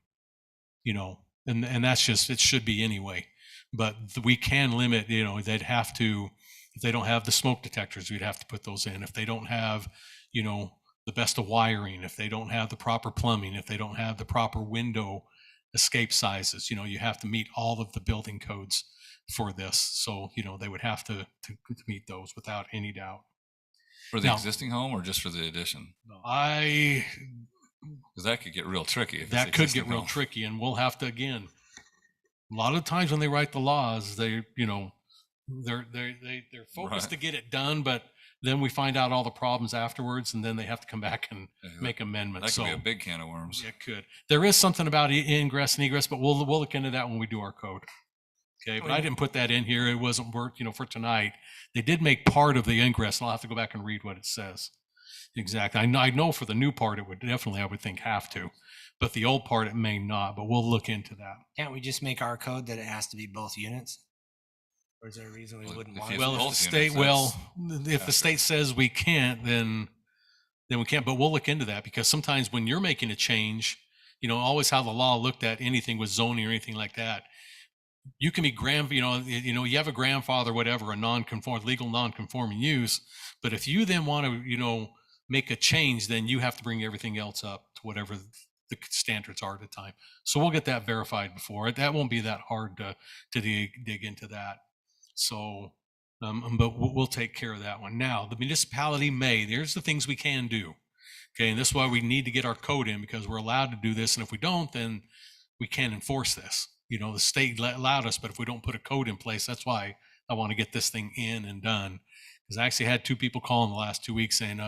and that's just, it should be anyway. But we can limit, they'd have to, if they don't have the smoke detectors, we'd have to put those in. If they don't have, the best of wiring, if they don't have the proper plumbing, if they don't have the proper window escape sizes, you have to meet all of the building codes for this. So, they would have to meet those without any doubt. For the Now- existing home or just for the addition? Because Because that could get real tricky. If it's that could get existing real home. tricky, and we'll have to, again, a lot of times when they write the laws, they're focused Right. to get it done, but then we find out all the problems afterwards, and then they have to come back and Yeah, make amendments. That could So be a big can of worms. it could. There is something about ingress and egress, but we'll look into that when we do our code. Okay, but I didn't put that in here. It wasn't worth, for tonight. They did make part of the ingress, and I'll have to go back and read what it says. Exactly. I know for the new part, it would definitely, I would think, have to, but the old part, it may not, but we'll look into that. Can't we just make our code that it has to be both units? Or is there a reason we Well, wouldn't if want you- it? Well, if both the state, units, if the after. state says we can't, then we can't, but we'll look into that, because sometimes when you're making a change, always how the law looked at anything with zoning or anything like that, you can be you have a grandfather, whatever, a legal non-conforming use, but if you then want to, make a change, then you have to bring everything else up to whatever the standards are at the time. So we'll get that verified before. That won't be that hard to dig into that. So, but we'll take care of that one. Now, the municipality may, there's the things we can do. Okay, and this is why we need to get our code in, because we're allowed to do this. And if we don't, then we can't enforce this. You know, the state allowed us, but if we don't put a code in place, that's why I want to get this thing in and done. Because I actually had 2 people call in the last 2 weeks saying,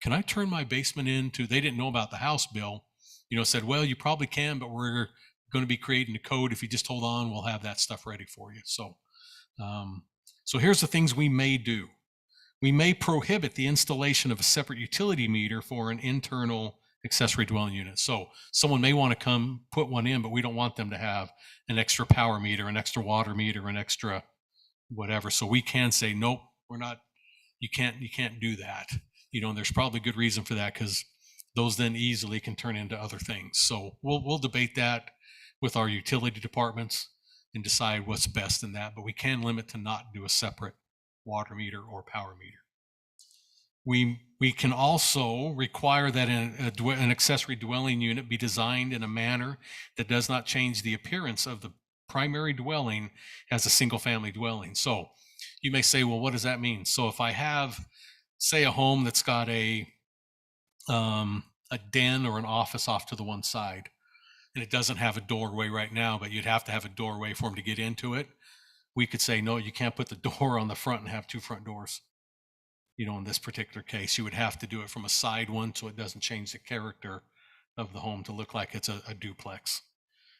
can I turn my basement into, they didn't know about the House bill, you know, said, well, you probably can, but we're going to be creating a code. If you just hold on, we'll have that stuff ready for you. So, so here's the things we may do. We may prohibit the installation of a separate utility meter for an internal accessory dwelling unit. So someone may want to come put one in, but we don't want them to have an extra power meter, an extra water meter, an extra whatever. So we can say, nope, we're not, you can't do that. You know, and there's probably good reason for that, because those then easily can turn into other things. So we'll debate that with our utility departments and decide what's best in that, but we can limit to not do a separate water meter or power meter. We can also require that an accessory dwelling unit be designed in a manner that does not change the appearance of the primary dwelling as a single family dwelling. So you may say, well, what does that mean? So if I have, say, a home that's got a den or an office off to the one side, and it doesn't have a doorway right now, but you'd have to have a doorway for them to get into it. We could say, no, you can't put the door on the front and have 2 front doors. You know, in this particular case, you would have to do it from a side one, so it doesn't change the character of the home to look like it's a duplex.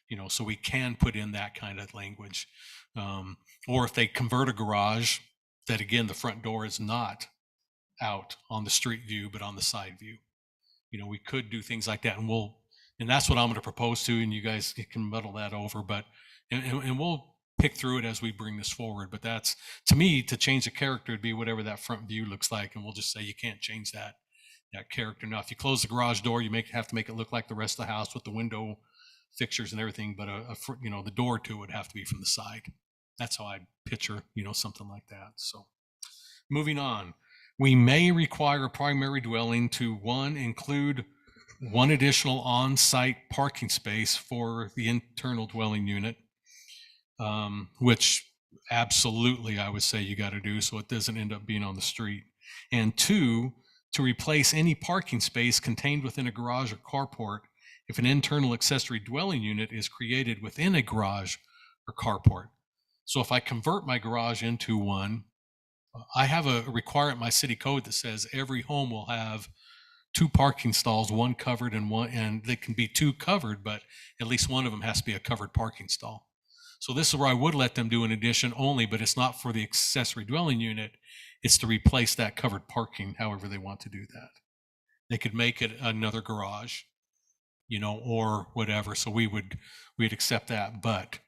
You know, so we can put in that kind of language. Or if they convert a garage, that again, the front door is not out on the street view, but on the side view. You know, we could do things like that, and that's what I'm going to propose to, and you guys can muddle that over, but, and we'll pick through it as we bring this forward. But that's, to me, to change the character would be whatever that front view looks like, and we'll just say you can't change that character. Now, if you close the garage door, you have to make it look like the rest of the house with the window fixtures and everything, but you know, the door to it would have to be from the side. That's how I picture, you know, something like that. So moving on, we may require a primary dwelling to include 1 additional on-site parking space for the internal dwelling unit, which absolutely I would say you got to do, so it doesn't end up being on the street. And 2, to replace any parking space contained within a garage or carport if an internal accessory dwelling unit is created within a garage or carport. So if I convert my garage into one, I have a requirement in my city code that says every home will have 2 parking stalls, 1 covered and they can be 2 covered, but at least one of them has to be a covered parking stall. So this is where I would let them do an addition only, but it's not for the accessory dwelling unit. It's to replace that covered parking, however they want to do that. They could make it another garage, you know, or whatever. So we'd accept that, but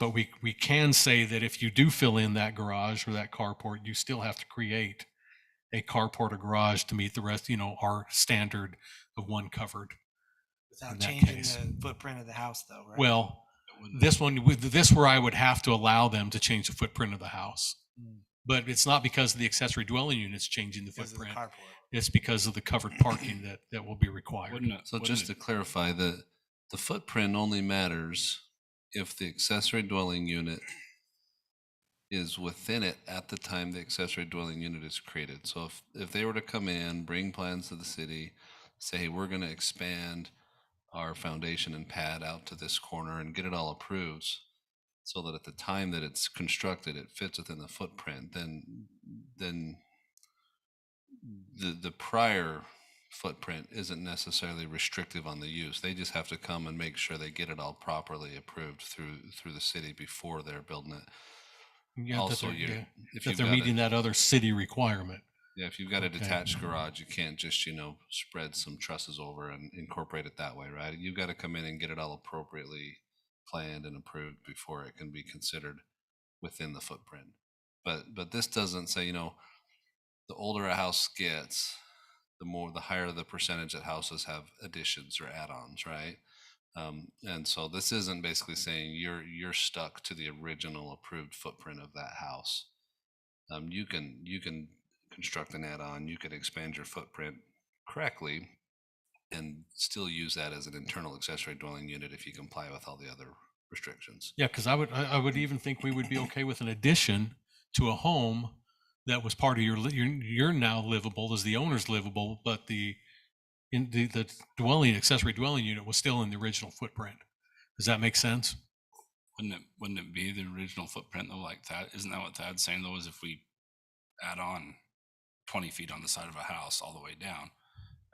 we can say that if you do fill in that garage or that carport, you still have to create a carport or garage to meet the rest, you know, our standard of 1 covered. Without in that changing case. the footprint of the house, though, right? Well, this where I would have to allow them to change the footprint of the house. But it's not because of the accessory dwelling units changing the Because of the footprint. carport. It's because of the covered parking that will be required. So just to clarify, the footprint only matters if the accessory dwelling unit is within it at the time the accessory dwelling unit is created. So if they were to come in, bring plans to the city, say, hey, we're going to expand our foundation and pad out to this corner and get it all approved, so that at the time that it's constructed, it fits within the footprint, then the prior footprint isn't necessarily restrictive on the use. They just have to come and make sure they get it all properly approved through the city before they're building it. Yeah, Also, that they're meeting that other city requirement. Yeah, if you've got a detached garage, you can't just, you know, spread some trusses over and incorporate it that way, right? You've got to come in and get it all appropriately planned and approved before it can be considered within the footprint. But this doesn't say, you know, the older a house gets, the higher the percentage that houses have additions or add-ons, right? And so this isn't basically saying you're stuck to the original approved footprint of that house. You can construct an add-on, you could expand your footprint correctly and still use that as an internal accessory dwelling unit if you comply with all the other restrictions. Yeah, because I would even think we would be okay with an addition to a home that was part of your now livable as the owner's livable, but the dwelling accessory dwelling unit was still in the original footprint. Does that make sense? Wouldn't it be the original footprint though, like that? Isn't that what Thad's saying though, is if we add on 20 feet on the side of a house all the way down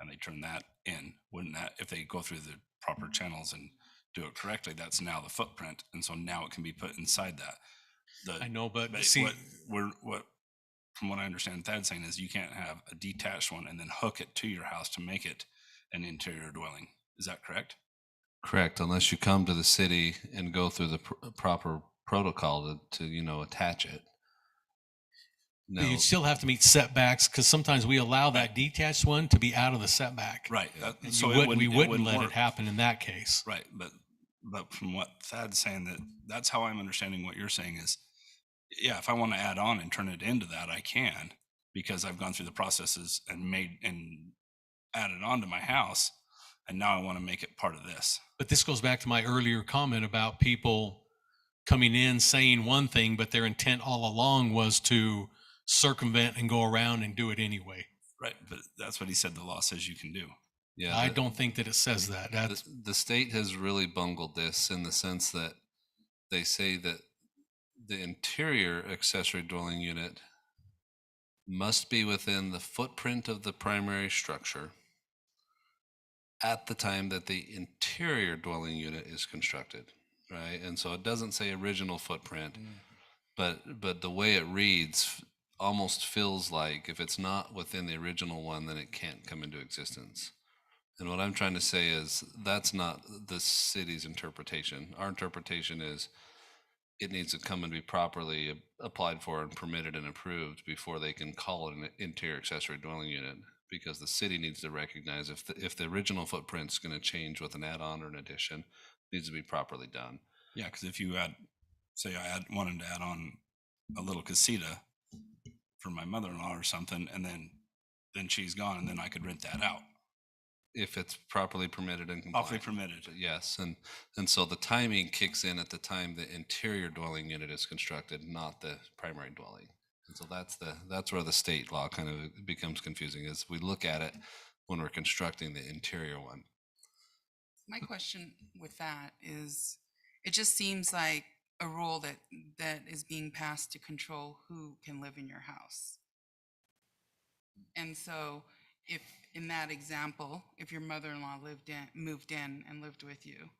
and they turn that in, wouldn't that, if they go through the proper channels and do it correctly, that's now the footprint. And so now it can be put inside that. I know, but But see, what from what I understand Thad's saying is you can't have a detached one and then hook it to your house to make it an interior dwelling. Is that correct? Correct, unless you come to the city and go through the proper protocol to attach it. but No, you'd still have to meet setbacks because sometimes we allow that detached one to be out of the setback. Right. And So we wouldn't let work. it happen in that case. Right. But from what Thad's saying, that's how I'm understanding what you're saying is, yeah, if I want to add on and turn it into that, I can, because I've gone through the processes and added on to my house. And now I want to make it part of this. But this goes back to my earlier comment about people coming in saying one thing, but their intent all along was to circumvent and go around and do it anyway. Right. But that's what he said the law says you can do. yeah, I don't think that it says that. That's the state has really bungled this in the sense that they say that the interior accessory dwelling unit must be within the footprint of the primary structure at the time that the interior dwelling unit is constructed, right? And so it doesn't say original footprint, but the way it reads almost feels like if it's not within the original one, then it can't come into existence. And what I'm trying to say is that's not the city's interpretation. Our interpretation is it needs to come and be properly applied for and permitted and approved before they can call it an interior accessory dwelling unit, because the city needs to recognize if the original footprint's going to change with an add-on or an addition, it needs to be properly done. Yeah. Because if you wanted to add on a little casita for my mother-in-law or something, and then she's gone, and then I could rent that out. If it's properly permitted and compliant. Properly permitted. Yes, and so the timing kicks in at the time the interior dwelling unit is constructed, not the primary dwelling. And so that's where the state law kind of becomes confusing, is we look at it when we're constructing the interior one. My question with that is, it just seems like a rule that is being passed to control who can live in your house. And so if in that example, if your mother-in-law moved in and lived with you,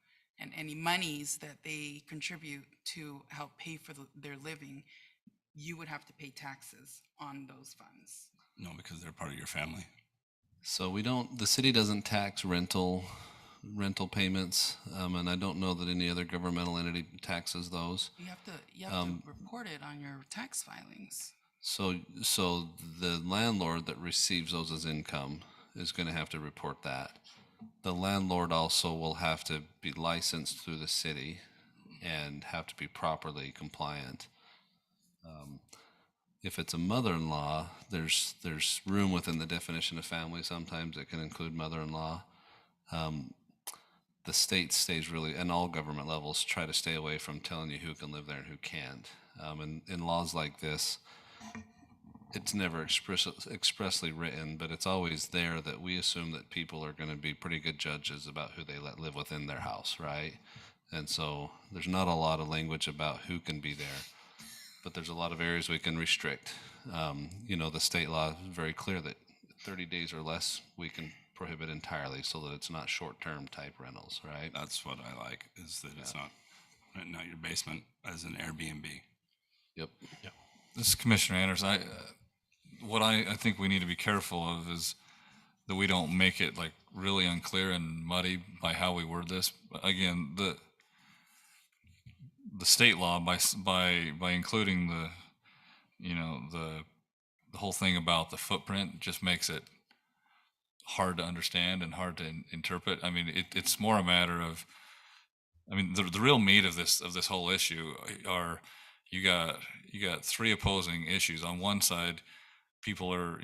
and any monies that they contribute to help pay for their living, you would have to pay taxes on those funds. No, because they're part of your family. So the city doesn't tax rental payments, and I don't know that any other governmental entity taxes those. You have to report it on your tax filings. So the landlord that receives those as income is going to have to report that. The landlord also will have to be licensed through the city and have to be properly compliant. If it's a mother-in-law, there's room within the definition of family. Sometimes it can include mother-in-law. The state stays really, and all government levels try to stay away from telling you who can live there and who can't. And in laws like this, it's never expressly written, but it's always there that we assume that people are going to be pretty good judges about who they let live within their house, right? And so there's not a lot of language about who can be there, but there's a lot of areas we can restrict. The state law is very clear that 30 days or less we can prohibit entirely, so that it's not short-term type rentals, right? That's what I like, is that it's not renting out your basement as an Airbnb. Yep. This is Commissioner Anders. What I think we need to be careful of is that we don't make it like really unclear and muddy by how we word this. But again, the state law by including the whole thing about the footprint just makes it hard to understand and hard to interpret. I mean, it's more a matter of, the real meat of this whole issue are you got three opposing issues. On one side, people are,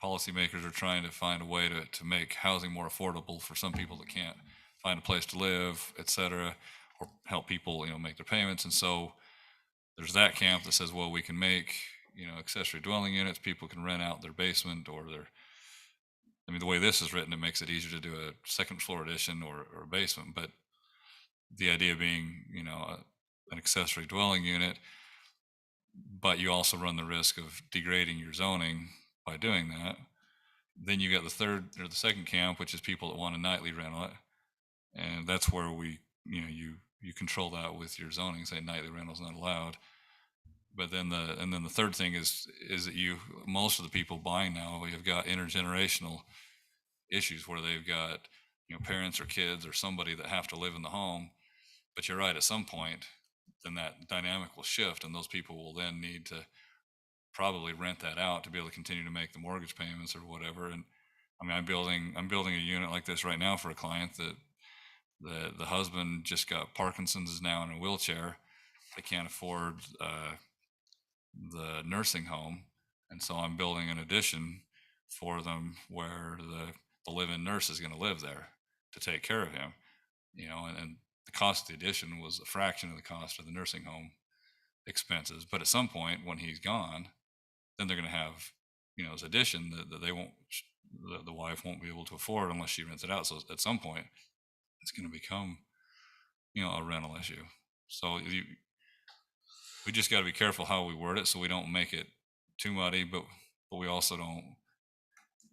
policymakers are trying to find a way to make housing more affordable for some people that can't find a place to live, et cetera, or help people, make their payments. And so there's that camp that says, well, we can make, accessory dwelling units, people can rent out their basement or the way this is written, it makes it easier to do a second floor addition or a basement. But the idea being, an accessory dwelling unit, but you also run the risk of degrading your zoning by doing that. Then you got the second camp, which is people that want a nightly rental it. And that's where you control that with your zoning, say nightly rental is not allowed. But then the third thing is that most of the people buying now, we have got intergenerational issues where they've got, parents or kids or somebody that have to live in the home. But you're right, at some point, then that dynamic will shift and those people will then need to probably rent that out to be able to continue to make the mortgage payments or whatever. And I'm building a unit like this right now for a client that the husband just got Parkinson's, is now in a wheelchair. They can't afford the nursing home. And so I'm building an addition for them where the live-in nurse is going to live there to take care of him, and the cost of the addition was a fraction of the cost of the nursing home expenses. But at some point when he's gone, then they're going to have, his addition that they won't, the wife won't be able to afford unless she rents it out. So at some point it's going to become, a rental issue. So we just got to be careful how we word it so we don't make it too muddy, but we also don't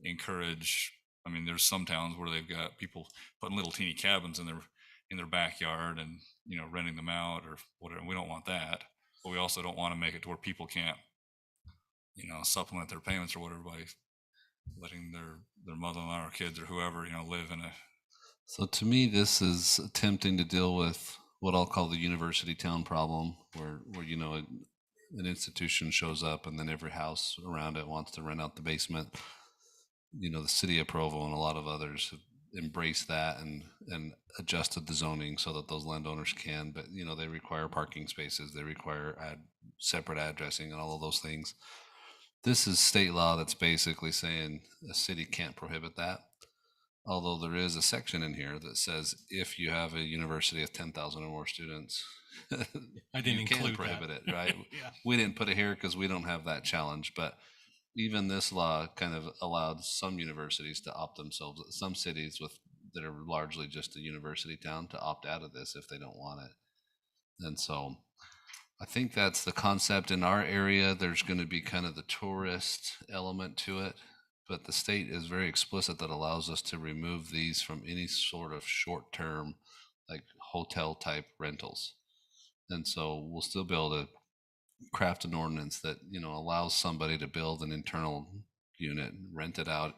encourage. There's some towns where they've got people putting little teeny cabins in their backyard and, renting them out or whatever. We don't want that, but we also don't want to make it to where people can't, supplement their payments or whatever by letting their mother-in-law or kids or whoever, live in a. So to me, this is attempting to deal with what I'll call the university town problem, where an institution shows up and then every house around it wants to rent out the basement. The city of Provo and a lot of others have embraced that and adjusted the zoning so that those landowners can, but they require parking spaces, they require separate addressing and all of those things. This is state law that's basically saying a city can't prohibit that. Although there is a section in here that says if you have a university of 10,000 or more students, I didn't you can include prohibit that. it, right? Yeah. We didn't put it here because we don't have that challenge, but even this law kind of allowed some universities to opt themselves, some cities that are largely just a university town, to opt out of this if they don't want it. And so I think that's the concept. In our area, there's going to be kind of the tourist element to it, but the state is very explicit that allows us to remove these from any sort of short-term, like hotel type rentals. And so we'll still be able to craft an ordinance that, allows somebody to build an internal unit, rent it out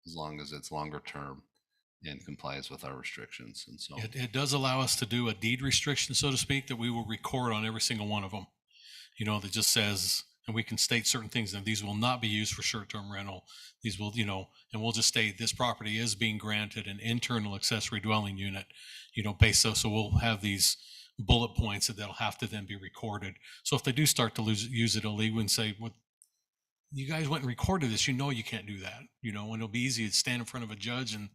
as long as it's longer term and complies with our restrictions. And so It does allow us to do a deed restriction, so to speak, that we will record on every single one of them. That just says, and we can state certain things, and these will not be used for short-term rental. These will, and we'll just state this property is being granted an internal accessory dwelling unit, based so we'll have these bullet points that'll have to then be recorded. So if they do start to use it illegally and say, "What, you guys went and recorded this, you can't do that," and it'll be easy to stand in front of a judge and,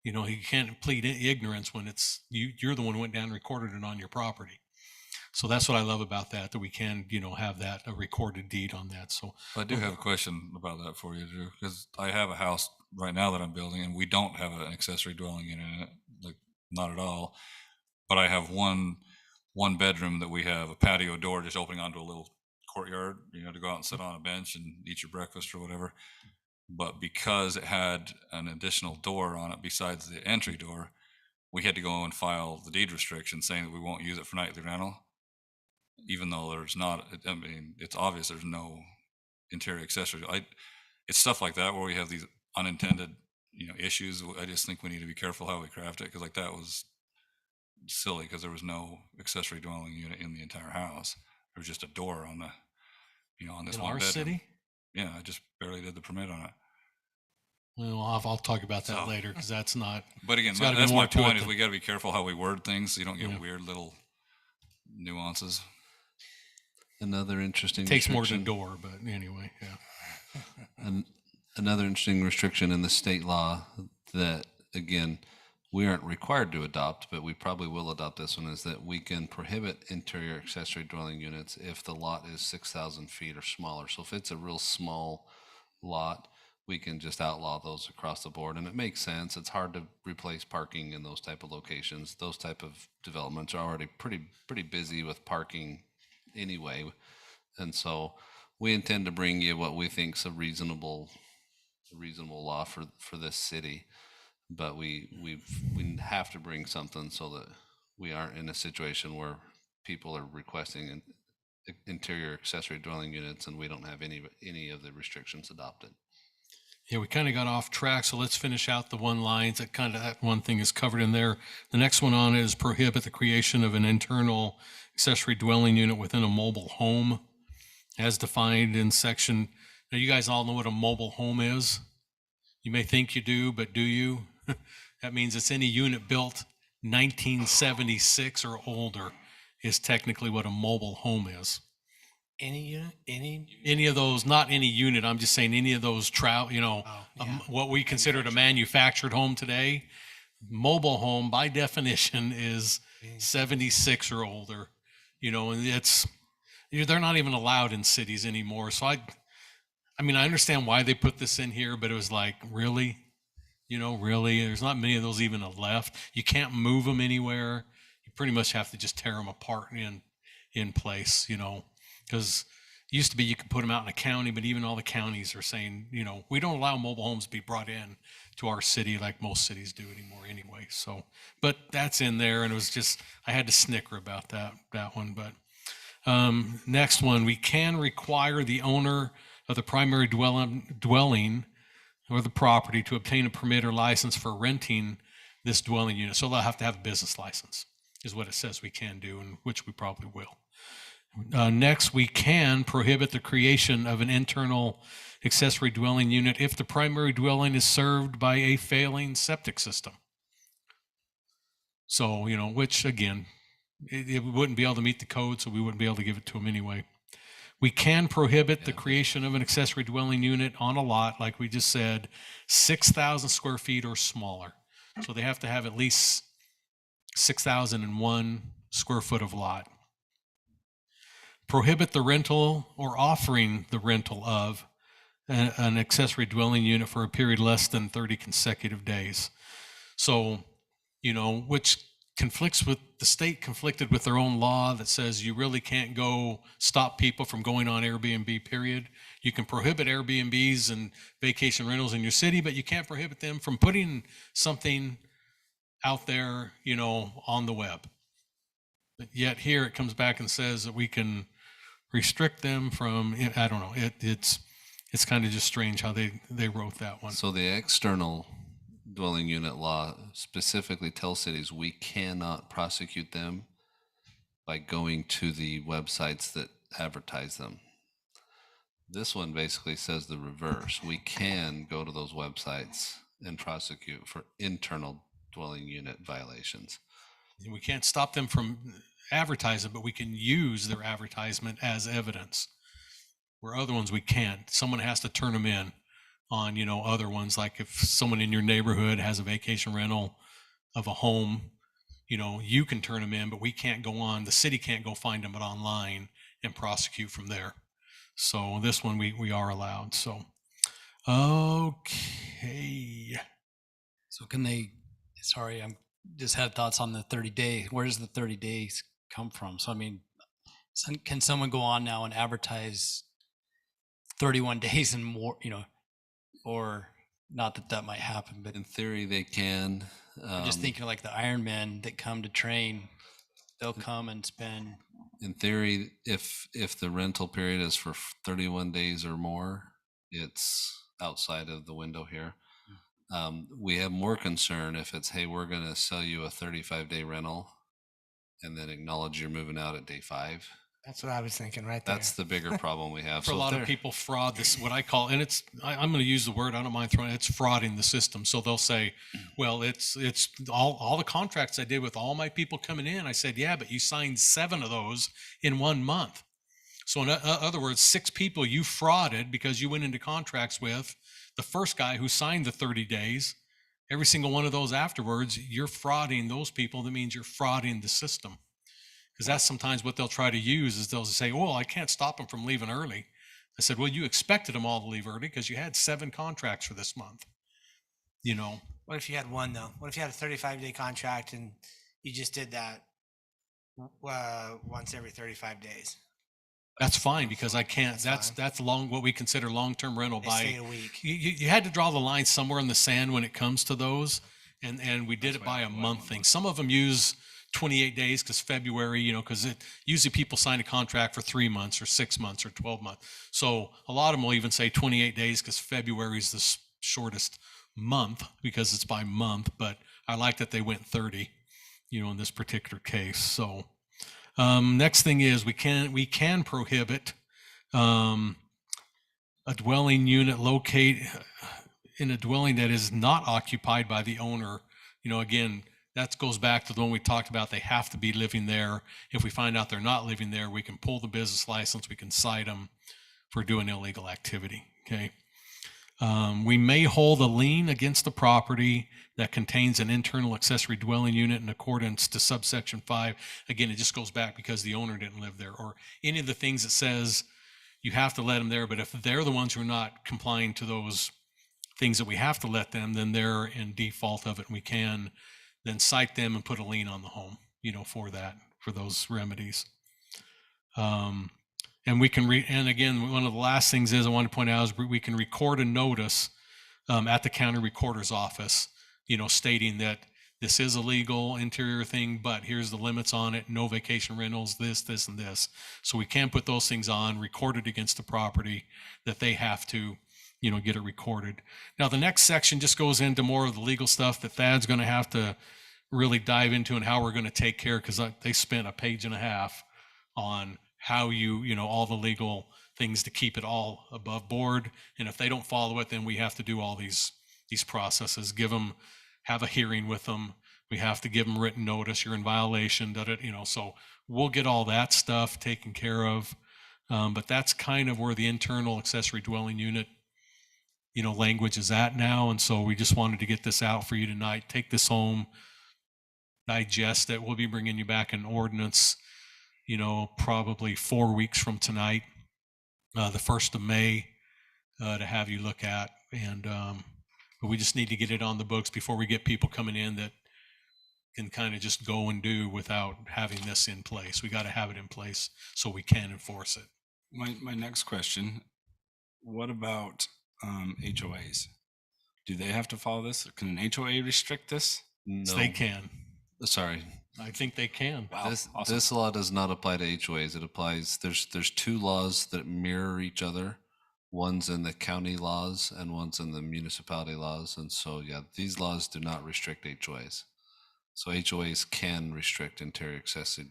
you can't plead ignorance when it's you're the one who went down and recorded it on your property. So that's what I love about that we can, have that a recorded deed on that. So I do have a question about that for you, Drew, because I have a house right now that I'm building and we don't have an accessory dwelling unit in it, like not at all. But I have one bedroom that we have a patio door just opening onto a little courtyard, to go out and sit on a bench and eat your breakfast or whatever. But because it had an additional door on it besides the entry door, we had to go and file the deed restriction saying that we won't use it for nightly rental, even though there's not. It's obvious there's no interior accessory. It's stuff like that where we have these unintended, issues. I just think we need to be careful how we craft it, because that was silly because there was no accessory dwelling unit in the entire house. There was just a door on the, on this in one our bedroom. city, Yeah, I just barely did the permit on it. well, I'll talk about that later because that's not. But again, It's gotta be that's more my to it point is than- we got to be careful how we word things so you don't get Yeah. weird little nuances. Another interesting Takes more than a restriction- door, but anyway, yeah. Another interesting restriction in the state law that, again, we aren't required to adopt, but we probably will adopt this one, is that we can prohibit interior accessory dwelling units if the lot is 6,000 feet or smaller. So if it's a real small lot, we can just outlaw those across the board. And it makes sense. It's hard to replace parking in those type of locations. Those type of developments are already pretty busy with parking anyway. And so we intend to bring you what we think is a reasonable law for this city. But we have to bring something so that we aren't in a situation where people are requesting an interior accessory dwelling units and we don't have any of the restrictions adopted. Yeah, we kind of got off track, so let's finish out the one lines. That one thing is covered in there. The next one on is prohibit the creation of an internal accessory dwelling unit within a mobile home as defined in section. Now, you guys all know what a mobile home is. You may think you do, but do you? That means it's any unit built 1976 or older is technically what a mobile home is. Any unit, Any of those, not any unit, I'm just saying any of those what we consider a manufactured home today. Mobile home by definition is 76 or older, and they're not even allowed in cities anymore. So I mean, I understand why they put this in here, but it was like, really? Really? There's not many of those even left. You can't move them anywhere. You pretty much have to just tear them apart in place, because it used to be you could put them out in a county, but even all the counties are saying, we don't allow mobile homes to be brought in to our city like most cities do anymore anyway. So, but that's in there, and it was just, I had to snicker about that one. But next one, we can require the owner of the primary dwelling or the property to obtain a permit or license for renting this dwelling unit. So they'll have to have a business license, is what it says we can do, and which we probably will. Next, we can prohibit the creation of an internal accessory dwelling unit if the primary dwelling is served by a failing septic system. So, which again, it wouldn't be able to meet the code, so we wouldn't be able to give it to them anyway. We can prohibit the creation of an accessory dwelling unit on a lot, like we just said, 6,000 square feet or smaller. So they have to have at least 6,001 square foot of lot. Prohibit the rental or offering the rental of an accessory dwelling unit for a period less than 30 consecutive days. So, which conflicts with the state, conflicted with their own law that says you really can't go stop people from going on Airbnb, period. You can prohibit Airbnbs and vacation rentals in your city, but you can't prohibit them from putting something out there, on the web. But yet here it comes back and says that we can restrict them from, I don't know, it's kind of just strange how they wrote that one. So the external dwelling unit law specifically tells cities we cannot prosecute them by going to the websites that advertise them. This one basically says the reverse. We can go to those websites and prosecute for internal dwelling unit violations. We can't stop them from advertising, but we can use their advertisement as evidence. Where other ones we can't. Someone has to turn them in on, other ones. Like if someone in your neighborhood has a vacation rental of a home, you can turn them in, but we can't go on. The city can't go find them online and prosecute from there. So this one we are allowed. So, okay. So sorry, I'm just had thoughts on the 30-day. Where does the 30 days come from? So, I mean, can someone go on now and advertise 31 days and more, or not that might happen, but In theory, they can. I'm just thinking like the Ironmen that come to train, they'll come and spend. In theory, if the rental period is for 31 days or more, it's outside of the window here. We have more concern if it's, hey, we're going to sell you a 35-day rental and then acknowledge you're moving out at day 5. that's what I was thinking right there. That's the bigger problem we have. For a lot of people fraud this, what I call, and I'm going to use the word, I don't mind throwing it, it's frauding the system. So they'll say, well, it's all the contracts I did with all my people coming in. I said, yeah, but you signed 7 of those in 1 month. So in other words, 6 people you frauded because you went into contracts with the first guy who signed the 30 days. Every single one of those afterwards, you're frauding those people. That means you're frauding the system. Because that's sometimes what they'll try to use is they'll say, well, I can't stop them from leaving early. I said, well, you expected them all to leave early because you had 7 contracts for this month. You know, What if you had one though? What if you had a 35-day contract and you just did that once every 35 days? that's fine because I can't. That's That's fine. what we consider long-term rental. They stay a week. You had to draw the line somewhere in the sand when it comes to those, and we did it by a month thing. Some of them use 28 days because February, you know, because usually people sign a contract for 3 months or 6 months or 12 months. So a lot of them will even say 28 days because February is the shortest month because it's by month. But I like that they went 30, you know, in this particular case. So next thing is we can prohibit a dwelling unit locate in a dwelling that is not occupied by the owner. You know, again, that goes back to the one we talked about. They have to be living there. If we find out they're not living there, we can pull the business license. We can cite them for doing illegal activity. Okay. We may hold a lien against the property that contains an internal accessory dwelling unit in accordance to subsection 5. Again, it just goes back because the owner didn't live there, or any of the things that says you have to let them there. But if they're the ones who are not complying to those things that we have to let them, then they're in default of it. And we can then cite them and put a lien on the home, you know, for those remedies. And we can and again, one of the last things is I want to point out is we can record a notice at the county recorder's office, you know, stating that this is a legal interior thing, but here's the limits on it, no vacation rentals, this, and this. So we can put those things on, record it against the property that they have to, you know, get it recorded. Now, the next section just goes into more of the legal stuff that Thad's going to have to really dive into and how we're going to take care, because they spent a page and a half on how you know, all the legal things to keep it all above board. And if they don't follow it, then we have to do all these processes, have a hearing with them. We have to give them written notice, you're in violation, you know, so we'll get all that stuff taken care of. But that's kind of where the internal accessory dwelling unit, you know, language is at now. And so we just wanted to get this out for you tonight. Take this home, digest it. We'll be bringing you back an ordinance, you know, probably 4 weeks from tonight, the 1st of May, to have you look at. And but we just need to get it on the books before we get people coming in that can kind of just go and do without having this in place. We got to have it in place so we can enforce it. My next question, what about HOAs? Do they have to follow this? Can an HOA restrict this? No. They can. Sorry. I think they can. Wow, This awesome. this law does not apply to HOAs. It applies. There's 2 laws that mirror each other. One's in the county laws and one's in the municipality laws. And so, yeah, these laws do not restrict HOAs. So HOAs can restrict interior accessory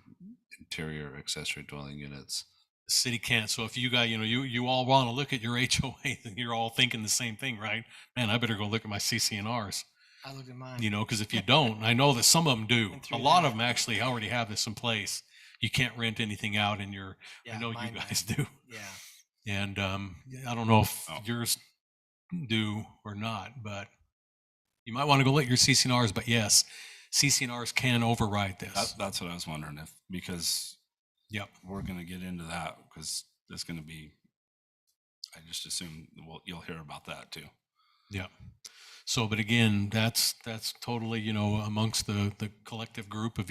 dwelling units. The city can't. So if you got, you know, you all want to look at your HOA, then you're all thinking the same thing, right? Man, I better go look at my CC&Rs. I look at mine. You know, because if you don't, I know that some of them do. Been A through lot that. of them actually already have this in place. You can't rent anything out in your, Yeah, I know you mine guys does. do. Yeah. And I don't know if Oh. yours do or not, but you might want to go look at your CC&Rs. But yes, CC&Rs can override this. That's what I was wondering, because Yep. we're going to get into that, because there's going to be, I just assume you'll hear about that too. Yep. So, but again, that's totally, you know, amongst the collective group of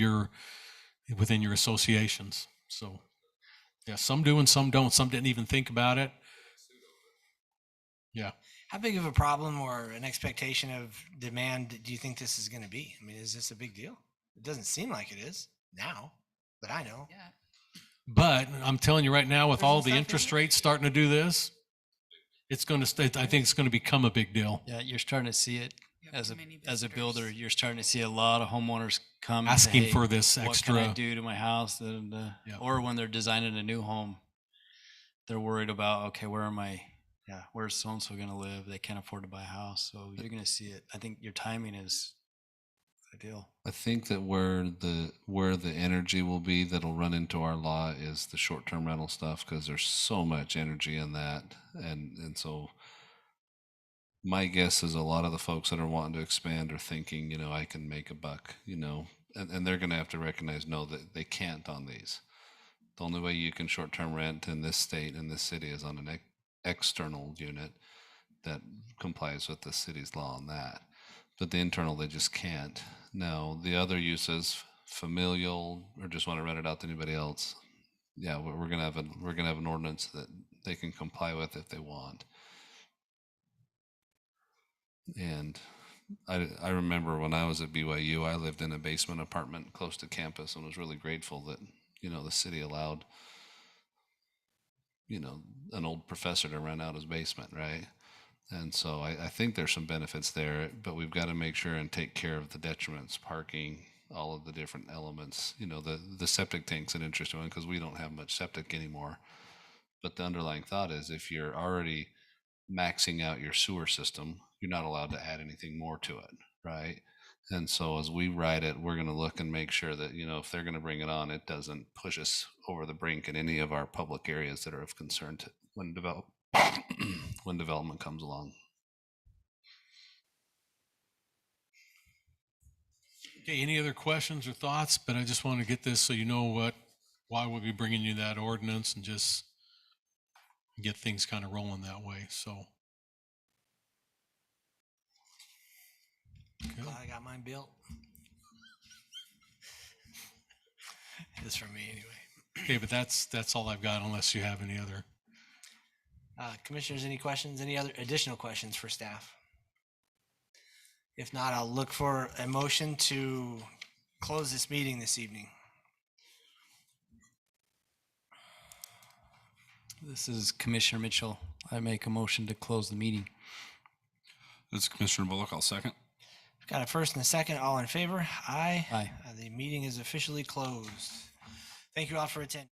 within your associations. So, yeah, some do and some don't. Some didn't even think about it. Yeah. How big of a problem or an expectation of demand do you think this is going to be? I mean, is this a big deal? It doesn't seem like it is now, but I know. Yeah. But I'm telling you right now, with There's all some the stuff in interest it. rates starting to do this, it's going to stay. I think it's going to become a big deal. Yeah, you're starting to see it You have as too a many builder. visitors. You're starting to see a lot of homeowners come and say, Asking "Hey, for this what can I extra. do to my house?" And Yep. or when they're designing a new home, they're worried about, okay, where's so and so going to live? They can't afford to buy a house, so you're going to see it. I think your timing is deal. I think that where the energy will be that'll run into our law is the short-term rental stuff, because there's so much energy in that, and so my guess is a lot of the folks that are wanting to expand are thinking, I can make a buck, and they're going to have to recognize, no, that they can't on these. The only way you can short-term rent in this state, in this city, is on an external unit that complies with the city's law on that. But the internal, they just can't. Now, the other uses, familial, or just want to rent it out to anybody else, yeah, we're gonna have an ordinance that they can comply with if they want. And I remember when I was at BYU, I lived in a basement apartment close to campus and was really grateful that, the city allowed, an old professor to rent out his basement, right? And so I think there's some benefits there, but we've got to make sure and take care of the detriments, parking, all of the different elements. The septic tank's an interesting one because we don't have much septic anymore. But the underlying thought is if you're already maxing out your sewer system, you're not allowed to add anything more to it, right? And so as we write it, we're going to look and make sure that, if they're going to bring it on, it doesn't push us over the brink in any of our public areas that are of concern to when development comes along. Okay, any other questions or thoughts? But I just want to get this so you know why we'll be bringing you that ordinance and just get things kind of rolling that way. So. Okay. Glad I got mine built. It's for me anyway. Okay, but that's all I've got unless you have any other. Commissioners, any questions? Any other additional questions for staff? If not, I'll look for a motion to close this meeting this evening. This is Commissioner Mitchell. I make a motion to close the meeting. This is Commissioner Bullock. I'll second. Got a first and a second. All in favor? Aye. Aye. The meeting is officially closed. Thank you all for attending.